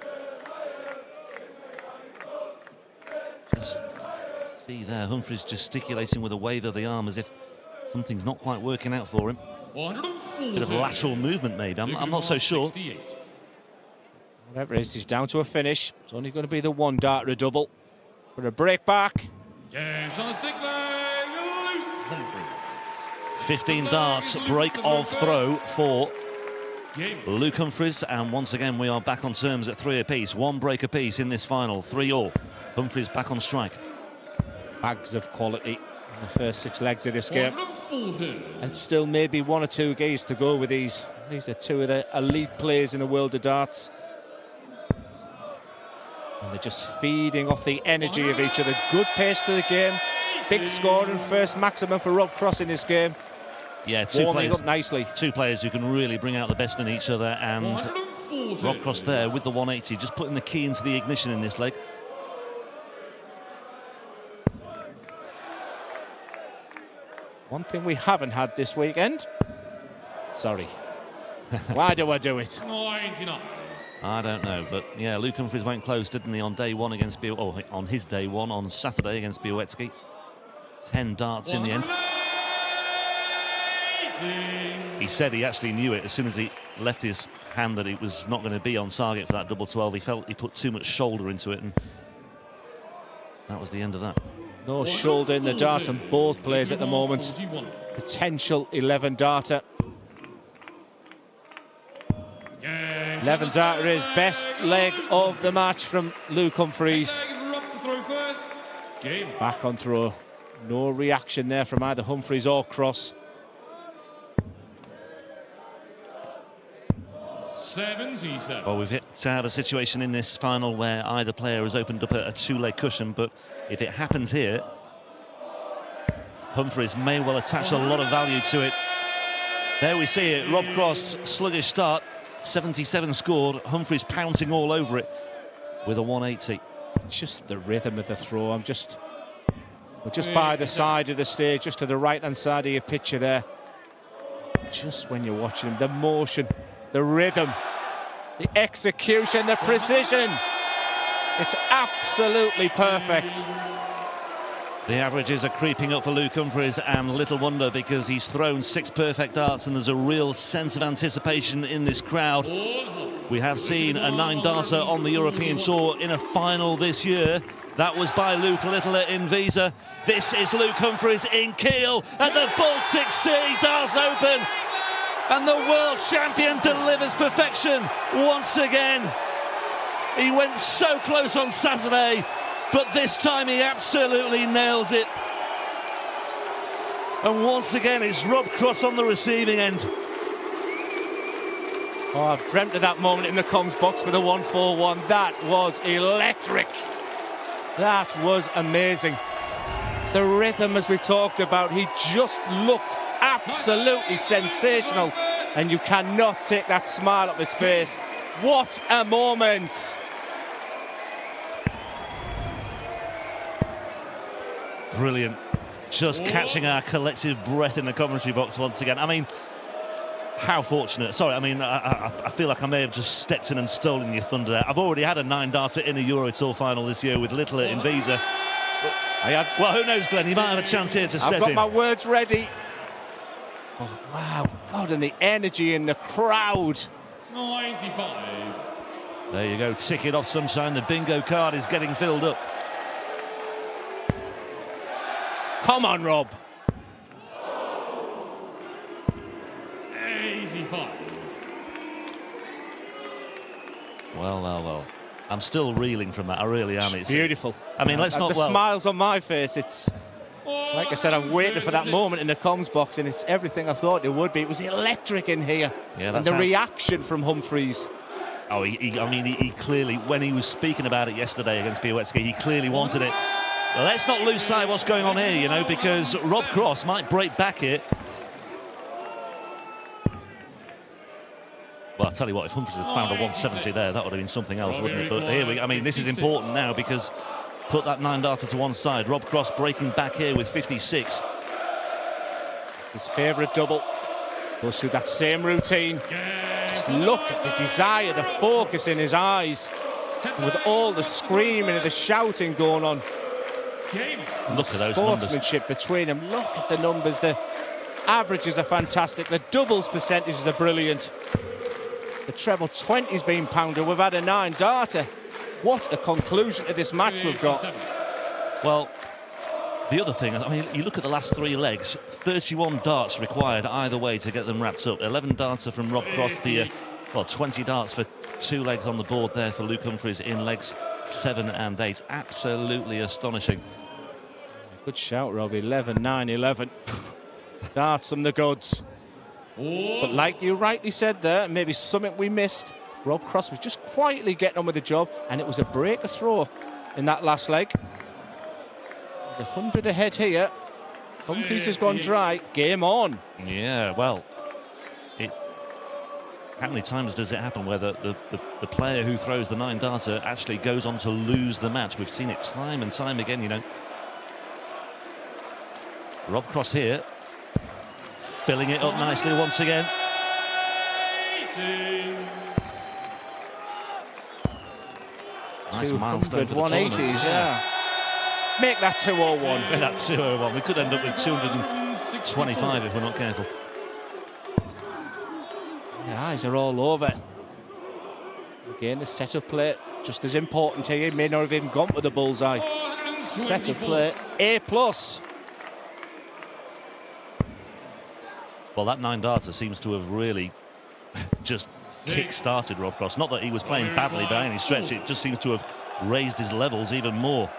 Just see there, Humphries gesticulating with a wave of the arm as if something's not quite working out for him. 140. Bit of lateral movement, maybe. I'm not so sure. 68. Whatever it is, he's down to a finish. It's only going to be the one dart or a double. For a break back. Games on the sick leg. Humphries. 15 darts, break of throw for Game. Luke Humphries, and once again we are back on terms at 3 apiece. One break apiece in this final, 3-all. Humphries back on strike. Bags of quality in the first 6 legs of this game. 140. And still maybe 1 or 2 games to go with these. These are 2 of the elite players in the world of darts. And they're just feeding off the energy of each other. Good pace to the game. Big score and first maximum for Rob Cross in this game. Yeah, two Warming up nicely. Two players who can really bring out the best in each other, and 140. Rob Cross there with the 180, just putting the key into the ignition in this leg. One thing we haven't had this weekend. Sorry. Why do I do it? 99. I don't know, but yeah, Luke Humphries went close, didn't he, on day one against on his day one on Saturday against Białecki. 10 darts in the end. He said he actually knew it as soon as he left his hand that it was not going to be on target for that double 12. He felt he put too much shoulder into it, and that was the end of that. No shoulder in the dart on both players at the moment. Potential 11 darter. 11 darter is best leg of the match from Luke Humphries. Back on throw. No reaction there from either Humphries or Cross. 77. Well, we've hit a situation in this final where either player has opened up a 2-leg cushion, but if it happens here, Humphries may well attach a lot of value to it. There we see it, Rob Cross, sluggish start, 77 scored, Humphries pouncing all over it with a 180. Just the rhythm of the throw. We're just by the side of the stage, just to the right-hand side of your picture there. Just when you're watching him, the motion, the rhythm, the execution, the precision. It's absolutely perfect. The averages are creeping up for Luke Humphries, and little wonder, because he's thrown 6 perfect darts and there's a real sense of anticipation in this crowd. We have seen a 9-darter on the European Tour in a final this year. That was by Luke Littler in Visa. This is Luke Humphries in Kiel at the Baltic Sea Darts Open. And the world champion delivers perfection once again. He went so close on Saturday, but this time he absolutely nails it. And once again, it's Rob Cross on the receiving end. Oh, I've dreamt of that moment in the comms box for the 141. That was electric. That was amazing. The rhythm, as we talked about, he just looked absolutely sensational. And you cannot take that smile off his face. What a moment. Brilliant. Just catching our collective breath in the commentary box once again. I mean, how fortunate. Sorry, I mean, I feel like I may have just stepped in and stolen your thunder there. I've already had a 9-darter in a Euro Tour final this year with Littler in Visa. Well, who knows, Glenn? You might have a chance here to step in. I've got my words ready. Oh, wow. God, and the energy in the crowd. 95. There you go, tick it off, Sunshine. The bingo card is getting filled up. Come on, Rob. 85. Well. I'm still reeling from that. I really am. It's beautiful. I mean, let's not. The smiles on my face. It's like I said. I'm waiting for that moment in the comms box, and it's everything I thought it would be. It was electric in here. Yeah, and the reaction from Humphries. Oh, he clearly, when he was speaking about it yesterday against Białecki, he clearly wanted it. Let's not lose sight of what's going on here, you know, because Rob Cross might break back here. Well, I'll tell you what, if Humphries had found a 170 there, that would have been something else, wouldn't it? But here we go. I mean, this is important now because put that 9-darter to one side. Rob Cross breaking back here with 56. His favourite double. Goes through that same routine. Just look at the desire, the focus in his eyes. And with all the screaming and the shouting going on. Look at those sportsmanship numbers between them. Look at the numbers. The averages are fantastic. The doubles percentages are brilliant. The treble 20's been pounded. We've had a 9-darter. What a conclusion to this match we've got. Well, the other thing, I mean, you look at the last 3 legs, 31 darts required either way to get them wrapped up. 11-darter from Rob Cross, 20 darts for 2 legs on the board there for Luke Humphries in legs 7 and 8. Absolutely astonishing. Good shout, Rob. 11, 9, 11. Darts from the goods. But like you rightly said there, maybe something we missed. Rob Cross was just quietly getting on with the job, and it was a breaker throw in that last leg. 100 ahead here. Humphries has gone dry. Game on. Yeah, well, how many times does it happen where the player who throws the 9-darter actually goes on to lose the match? We've seen it time and time again, you know. Rob Cross here, filling it up nicely once again. Nice milestone for the 180s, yeah. Make that 201. Make that 201. We could end up with 225 if we're not careful. The eyes are all over. Again, the setup play just as important here. He may not have even gone for the bullseye. Setup play A+. Well, that 9-darter seems to have really just kick-started Rob Cross. Not that he was playing badly by any stretch, it just seems to have raised his levels even more.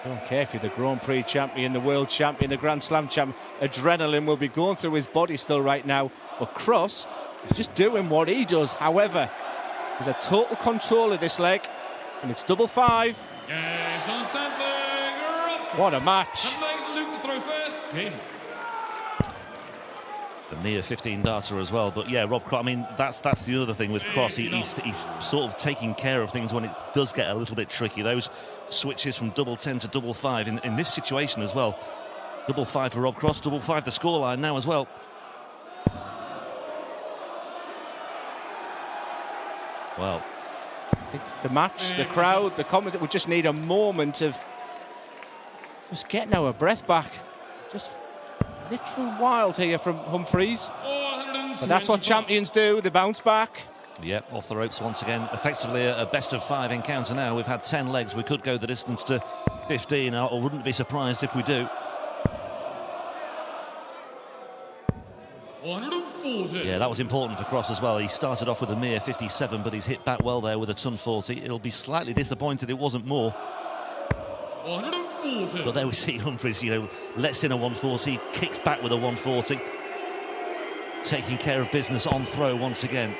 I don't care if you're the Grand Prix champion, the world champion, the Grand Slam champion. Adrenaline will be going through his body still right now. But Cross is just doing what he does. However, there's a total control of this leg, and it's 5-5. What a match. The mere 15-darter as well. But yeah, Rob Cross, I mean, that's the other thing with Cross. He's sort of taking care of things when it does get a little bit tricky. Those switches from 10 to 5 in this situation as well. 5 for Rob Cross, 5 the scoreline now as well. Well, the match, the crowd, the comment, we just need a moment of just getting our breath back. Just literal wild here from Humphries. But that's what champions do, they bounce back. Yep, off the ropes once again. Effectively a best-of-5 encounter now. We've had 10 legs. We could go the distance to 15. I wouldn't be surprised if we do. 140. Yeah, that was important for Cross as well. He started off with a mere 57, but he's hit back well there with a ton 40. He'll be slightly disappointed it wasn't more. 140. But there we see Humphries, you know, lets in a 140, kicks back with a 140. taking care of business on throw once again.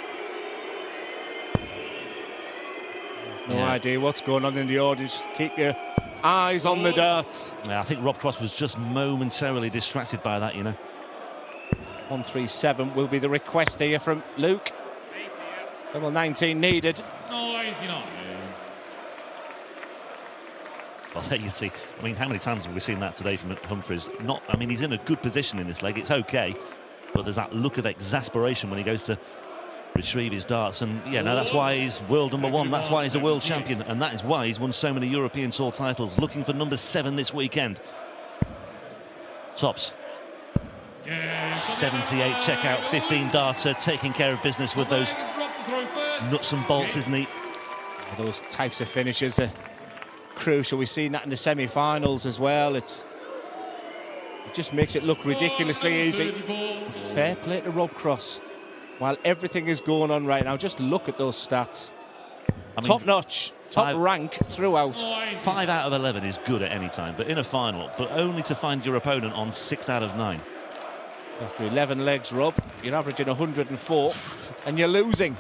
No idea what's going on in the audience. Keep your eyes on the darts. Yeah, I think Rob Cross was just momentarily distracted by that, you know. 137 will be the request here from Luke. Double 19 needed. No, 89. Well, there you see. I mean, how many times have we seen that today from Humphries? Not, I mean, he's in a good position in this leg. It's okay, but there's that look of exasperation when he goes to retrieve his darts. And yeah, no, that's why he's world number one. That's why he's a world champion, and that is why he's won so many European Tour titles. Looking for number 7 this weekend. Tops. 78 checkout, 15 darter, taking care of business with those nuts and bolts, isn't he? Those types of finishes are crucial. We've seen that in the semi-finals as well. It just makes it look ridiculously easy. Fair play to Rob Cross. While everything is going on right now, just look at those stats. I mean, top notch, top rank throughout. 5 out of 11 is good at any time, but in a final, but only to find your opponent on 6 out of 9. After 11 legs, Rob, you're averaging 104, and you're losing.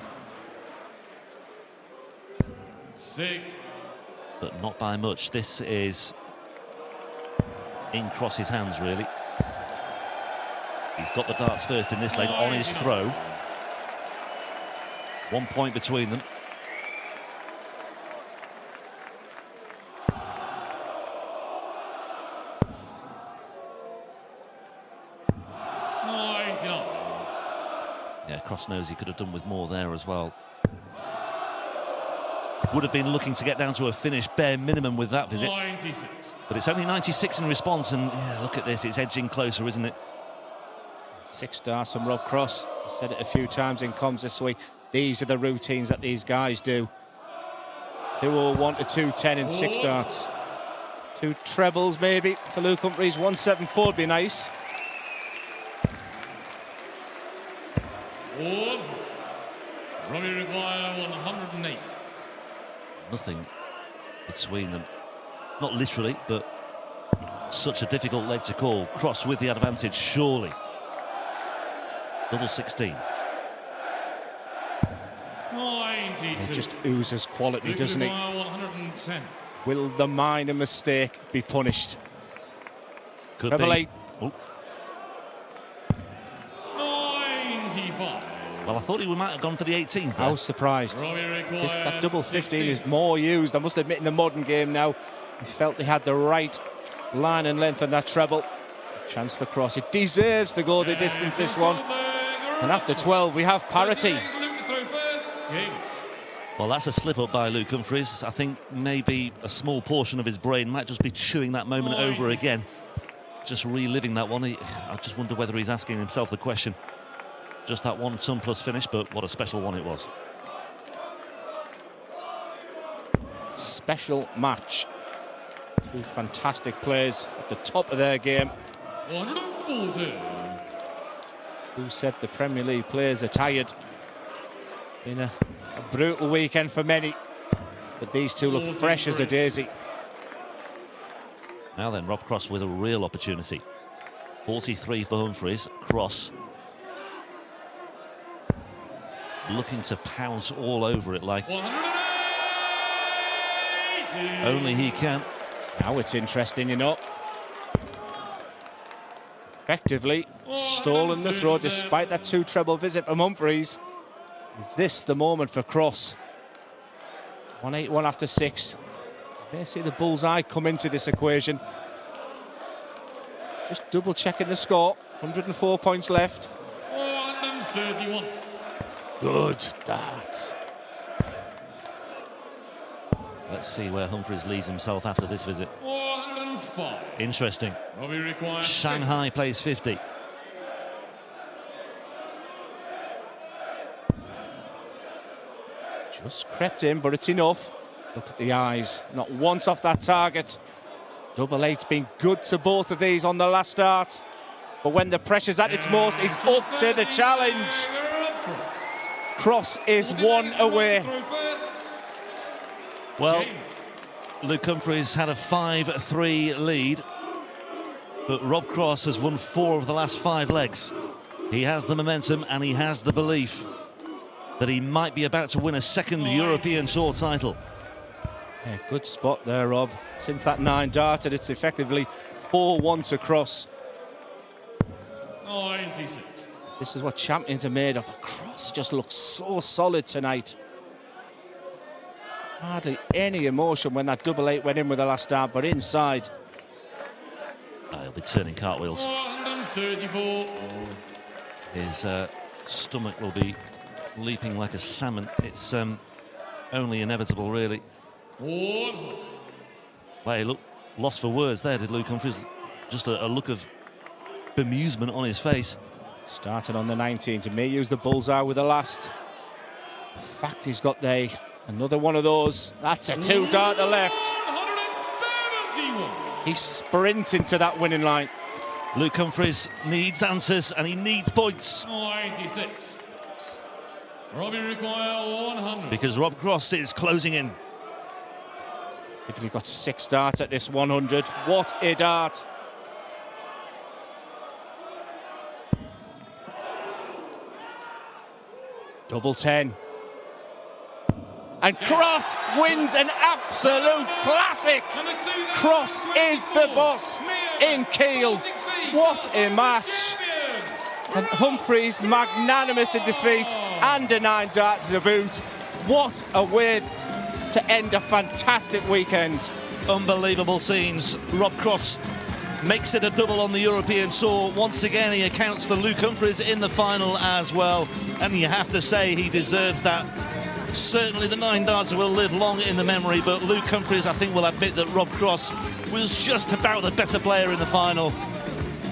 6. But not by much. This is in Cross's hands, really. He's got the darts first in this leg on his throw. 1 point between them. Yeah, Cross knows he could have done with more there as well. Would have been looking to get down to a finish bare minimum with that visit. 96. But it's only 96 in response, and yeah, look at this, it's edging closer, isn't it? 6 stars from Rob Cross. I said it a few times in comms this week. These are the routines that these guys do. 201 to 210 in 6 darts. 2 trebles maybe for Luke Humphries. 174 would be nice. 1. Robbie require 108. Nothing between them. Not literally, but such a difficult leg to call. Cross with the advantage, surely. Double 16. 92. It just oozes quality, doesn't it? 110. Will the minor mistake be punished? Could Treble be. 8. Oh. 95. Well, I thought he might have gone for the 18th. I was surprised. That double 15 is more used. I must admit, in the modern game now, he felt he had the right line and length on that treble. Chance for Cross. It deserves to go the distance, this one. And after 12, we have parity. Well, that's a slip-up by Luke Humphries. I think maybe a small portion of his brain might just be chewing that moment over again. Just reliving that one. I just wonder whether he's asking himself the question. Just that 1 ton plus finish, but what a special one it was. Special match. 2 fantastic players at the top of their game. 140. Who said the Premier League players are tired? Been a brutal weekend for many, but these two look fresh as a daisy. Now then, Rob Cross with a real opportunity. 43 for Humphries. Cross looking to pounce all over it like only he can. Now it's interesting, you know. Effectively stolen the throw despite that 2 treble visit from Humphries. Is this the moment for Cross? 181 after 6. You may see the bullseye come into this equation. Just double checking the score. 104 points left. 131. Good darts. Let's see where Humphries leaves himself after this visit. 105. Interesting. Robbie requires Shanghai plays 50. Just crept in, but it's enough. Look at the eyes. Not once off that target. Double 8's been good to both of these on the last start. But when the pressure's at its most, he's up to the challenge. Cross is 1 away. Well, Luke Humphries had a 5-3 lead, but Rob Cross has won 4 of the last 5 legs. He has the momentum and he has the belief that he might be about to win a second European Tour title. Yeah, good spot there, Rob. Since that 9 darted, it's effectively 4-1 to cross. 96. This is what champions are made of. The cross just looks so solid tonight. Hardly any emotion when that double 8 went in with the last dart, but inside. He'll be turning cartwheels. 134. His stomach will be leaping like a salmon. It's only inevitable, really. Well, he looked lost for words there, did Luke Humphries. Just a look of bemusement on his face. Started on the 19 to me, use the bullseye with the last. The fact he's got another one of those. That's a 2 dart to left. 171. He's sprinting to that winning line. Luke Humphries needs answers and he needs points. 86. Robbie require 100. Because Rob Cross is closing in. If you've got 6 darts at this 100, what a dart. Double 10. And Cross wins an absolute classic. Cross is the boss in Kiel. What a match. And Humphries magnanimous in defeat and a 9 dart to boot. What a way to end a fantastic weekend. Unbelievable scenes. Rob Cross makes it a double on the European Tour. Once again, he accounts for Luke Humphries in the final as well. And you have to say he deserves that. Certainly the 9 darts will live long in the memory, but Luke Humphries, I think, will admit that Rob Cross was just about the better player in the final.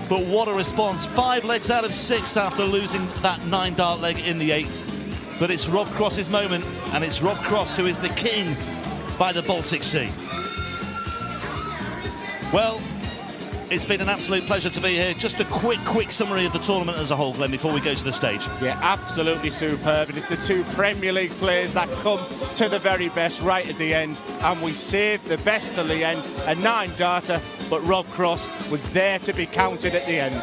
But what a response. 5 legs out of 6 after losing that 9 dart leg in the 8th. But it's Rob Cross's moment, and it's Rob Cross who is the king by the Baltic Sea. Well, it's been an absolute pleasure to be here. Just a quick summary of the tournament as a whole, Glenn, before we go to the stage. Yeah, absolutely superb. And it's the 2 Premier League players that come to the very best right at the end. And we saved the best till the end. A 9 darter, but Rob Cross was there to be counted at the end.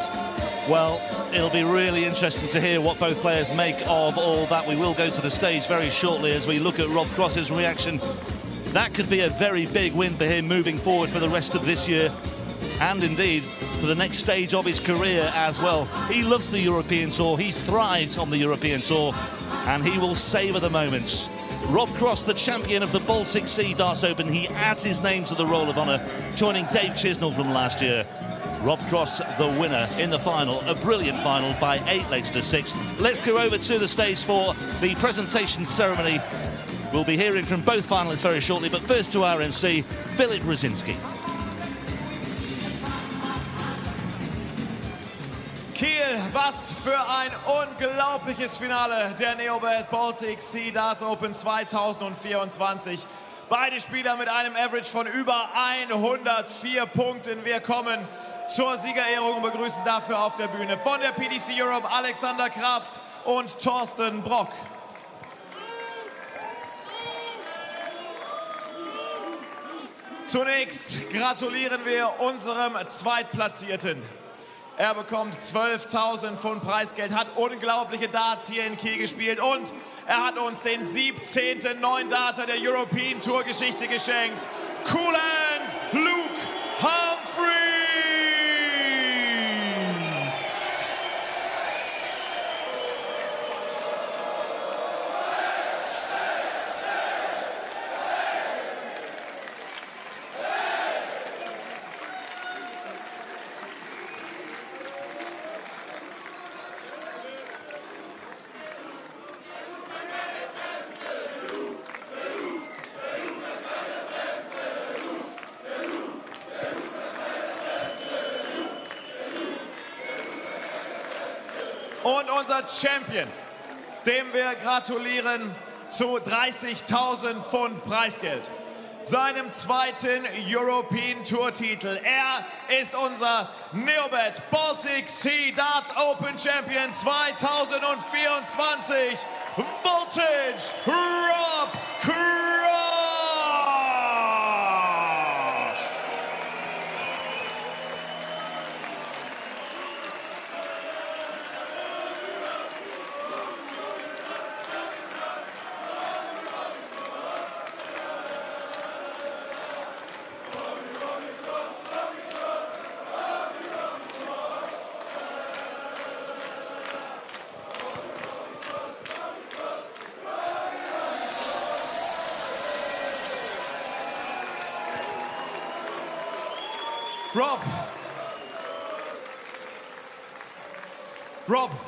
Well, it'll be really interesting to hear what both players make of all that. We will go to the stage very shortly as we look at Rob Cross's reaction. That could be a very big win for him moving forward for the rest of this year. And indeed, for the next stage of his career as well. He loves the European Tour, he thrives on the European Tour, and he will savour the moments. Rob Cross, the champion of the Baltic Sea Darts Open, he adds his name to the Roll of Honour, joining Dave Chisnell from last year. Rob Cross, the winner in the final, a brilliant final by 8 legs to 6. Let's go over to the stage for the presentation ceremony. We'll be hearing from both finalists very shortly, but first to our MC, Philip Brzezinski. Kiel, was für ein unglaubliches Finale der Noppert Baltic Sea Darts Open 2024. Beide Spieler mit einem Average von über 104 Punkten. Wir kommen zur Siegerehrung und begrüßen dafür auf der Bühne von der PDC Europe Alexander Kraft und Thorsten Brock. Zunächst gratulieren wir unserem Zweitplatzierten. Er bekommt 12.000 Pfund Preisgeld, hat unglaubliche Darts hier in Kiel gespielt und er hat uns den 17. 9-Darter der European Tour Geschichte geschenkt. Coolant Luke Humphries! Und unser Champion, dem wir gratulieren zu 30.000 Pfund Preisgeld. Seinem zweiten European Tour Titel. Er ist unser Noppert Baltic Sea Darts Open Champion 2024. Voltage Rob Cross! Rob,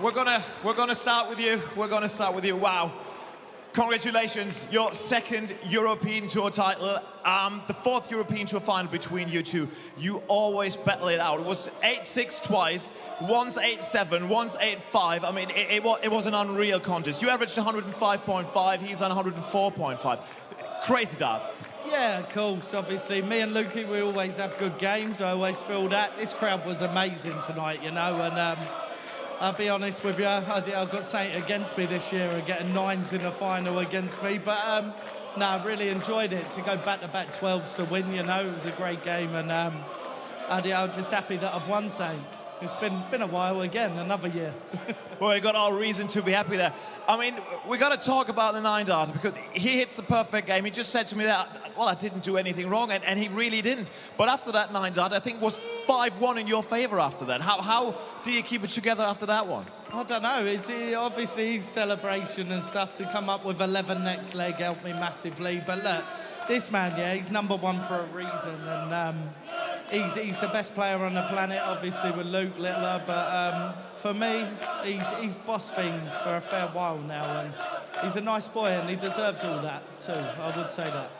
we're gonna start with you. Wow. Congratulations, your second European Tour title, the fourth European Tour final between you two. You always battle it out. It was 8-6 twice, once 8-7, once 8-5. I mean, it was an unreal contest. You averaged 105.5, he's on 104.5. Crazy darts. Yeah, of course, obviously. Me and Lukey, we always have good games. I always feel that. This crowd was amazing tonight, you know, and I'll be honest with you, I've got something against me this year and getting 9s in the final against me. But, no, I really enjoyed it. To go back-to-back 12s to win, you know, it was a great game. And I'm just happy that I've won something. It's been a while again, another year. Well, you got all reason to be happy there. I mean, we got to talk about the 9-darter because he hits the perfect game. He just said to me that, well, I didn't do anything wrong, and he really didn't. But after that 9-darter, I think was 5-1 in your favour after that. How do you keep it together after that one? I don't know. Obviously, his celebration and stuff to come up with 11 next leg helped me massively. But look, this man, yeah, he's number one for a reason, and he's the best player on the planet, obviously with Luke Littler, but for me, he's bossed things for a fair while now, and he's a nice boy, and he deserves all that too. I would say that.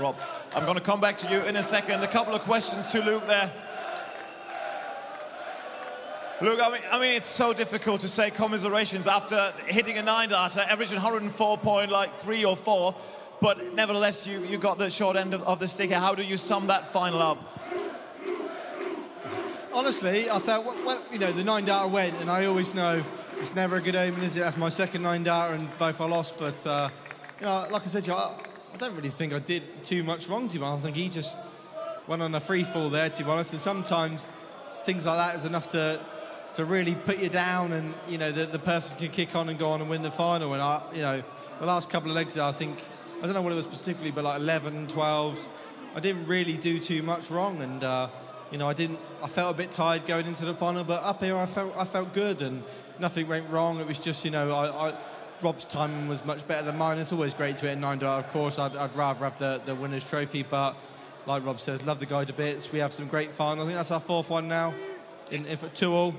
Rob, I'm going to come back to you in a second. A couple of questions to Luke there. Luke, I mean, it's so difficult to say commiserations after hitting a 9-darter, averaging 104.3 or 4, but nevertheless, you got the short end of the stick. How do you sum that final up? Honestly, I thought, well, you know, the 9-darter went, and I always know it's never a good omen, is it? That's my second 9-darter, and both I lost. But, you know, like I said, I don't really think I did too much wrong to him. I think he just went on a free fall there, to be honest. And sometimes things like that is enough to really put you down, and, you know, the person can kick on and go on and win the final. And, you know, the last couple of legs there, I think, I don't know what it was specifically, but like 11, 12s, I didn't really do too much wrong. And, you know, I felt a bit tired going into the final, but up here I felt good, and nothing went wrong. It was just, you know, Rob's timing was much better than mine. It's always great to hit a 9-darter. Of course, I'd rather have the winner's trophy, but like Rob says, love the guy to bits. We have some great finals. I think that's our fourth one now, in 2-all.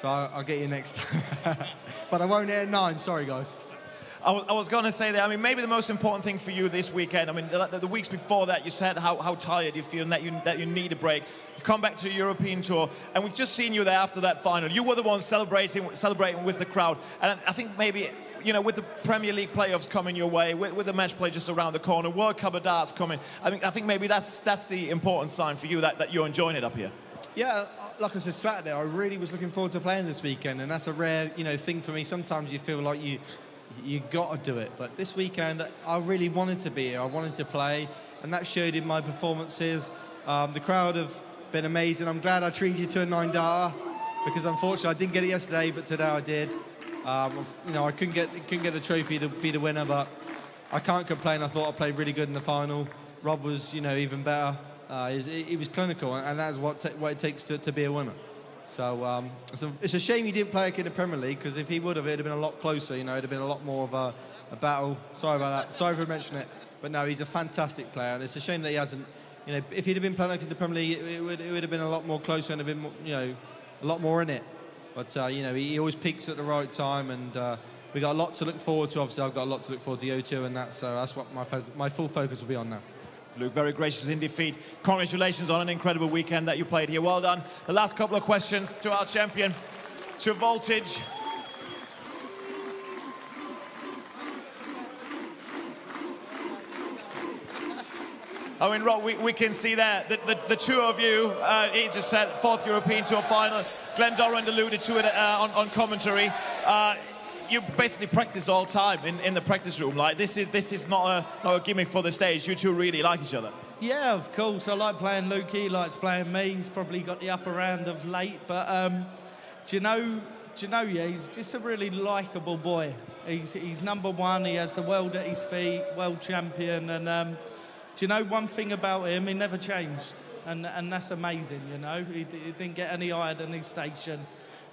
So I'll get you next time. But I won't hit a 9. Sorry, guys. I was going to say that, I mean, maybe the most important thing for you this weekend, I mean, the weeks before that, you said how tired you feel and that you need a break. You come back to the European Tour, and we've just seen you there after that final. You were the one celebrating with the crowd. And I think maybe, you know, with the Premier League playoffs coming your way, with the match play just around the corner, World Cup of Darts coming, I think maybe that's the important sign for you that you're enjoying it up here. Yeah, like I said, Saturday, I really was looking forward to playing this weekend, and that's a rare, you know, thing for me. Sometimes you feel like you got to do it, but this weekend I really wanted to be here. I wanted to play, and that showed in my performances. The crowd have been amazing. I'm glad I treated you to a 9-darter, because unfortunately I didn't get it yesterday, but today I did. You know, I couldn't get the trophy to be the winner, but I can't complain. I thought I played really good in the final. Rob was, you know, even better. He was clinical, and that's what it takes to be a winner. So it's a shame he didn't play in the Premier League, because if he would have, it'd have been a lot closer. You know, it'd have been a lot more of a battle. Sorry about that. Sorry for mentioning it. But no, he's a fantastic player, and it's a shame that he hasn't. You know, if he'd have been playing in the Premier League, it would have been a lot more closer and a bit more, you know, a lot more in it. But you know, he always peaks at the right time, and we got a lot to look forward to. Obviously, I've got a lot to look forward to O2, and that's what my full focus will be on now. Luke, very gracious in defeat. Congratulations on an incredible weekend that you played here. Well done. The last couple of questions to our champion, to Voltage. I mean, Rob, we can see there that the two of you, he just said, fourth European Tour final. Glenn Dorrand alluded to it on commentary. You basically practice all time in the practice room. Like, this is not a gimmick for the stage. You two really like each other. Yeah, of course. I like playing Luke. He likes playing me. He's probably got the upper hand of late. But do you know? Yeah, he's just a really likeable boy. He's number one. He has the world at his feet, world champion. And do you know one thing about him? He never changed, and that's amazing. You know, he didn't get any higher than his station,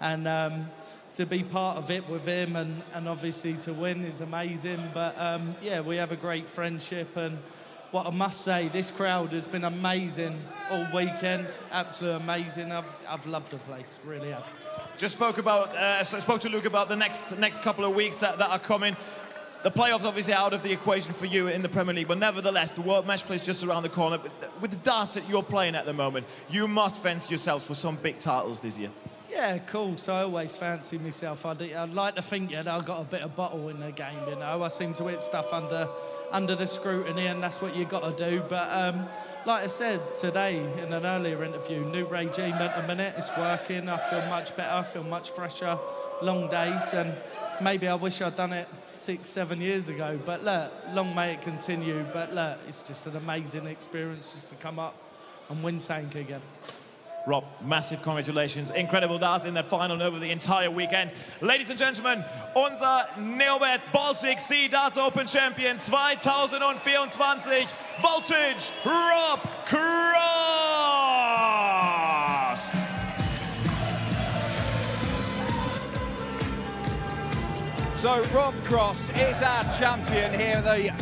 and. To be part of it with him and obviously to win is amazing. But yeah, we have a great friendship, and what I must say, this crowd has been amazing all weekend. Absolutely amazing. I've loved the place, really have. Just spoke to Luke about the next couple of weeks that are coming. The playoffs obviously out of the equation for you in the Premier League, but nevertheless, the World Match Play is just around the corner. With the darts that you're playing at the moment, you must fancy yourselves for some big titles this year. Yeah, cool. So I always fancy myself. I'd like to think that I've got a bit of bottle in the game, you know. I seem to hit stuff under the scrutiny, and that's what you got to do. But like I said today in an earlier interview, new regime at the minute, it's working. I feel much better, I feel much fresher. Long days, and maybe I wish I'd done it 6-7 years ago. But look, long may it continue. But look, it's just an amazing experience just to come up and win something again. Rob, massive congratulations. Incredible darts in that final over the entire weekend. Ladies and gentlemen, unser Noppert Baltic Sea Darts Open Champion 2024, Voltage Rob Cross. So Rob Cross is our champion here at the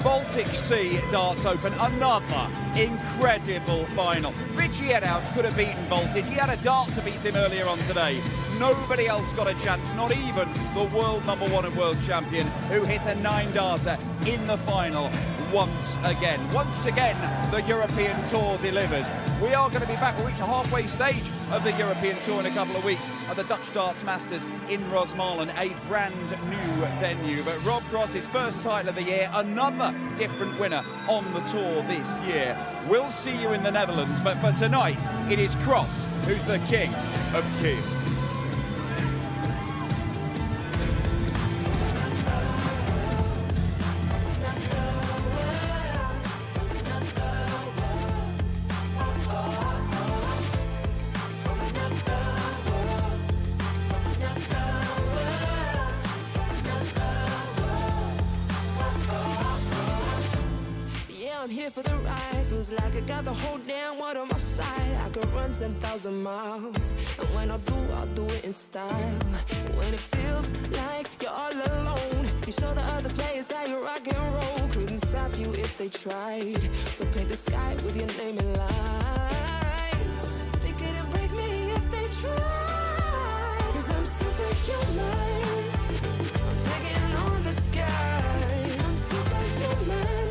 Baltic Sea Darts Open. Another incredible final. Richie Edhouse could have beaten Voltage. He had a dart to beat him earlier on today. Nobody else got a chance, not even the world #1 and world champion, who hit a 9-darter in the final once again. Once again, the European Tour delivers. We are going to be back. We'll reach the halfway stage of the European Tour in a couple of weeks at the Dutch Darts Masters in Rosmalen, a brand new venue. But Rob Cross, his first title of the year, another different winner on the tour this year. We'll see you in the Netherlands, but for tonight, it is Cross who's the king of Kiel. I'm here for the ride. Feels like I got the whole damn world on my side. I could run 10,000 miles, and when I do, I'll do it in style. When it feels like you're all alone, you show the other players how you rock and roll. Couldn't stop you if they tried. So paint the sky with your name in lights. They couldn't break me if they tried. 'Cause I'm superhuman. I'm taking on the skies. I'm superhuman.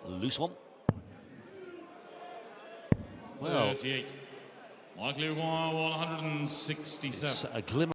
Loose one. Well, 38. Likely 167. It's a glimmer.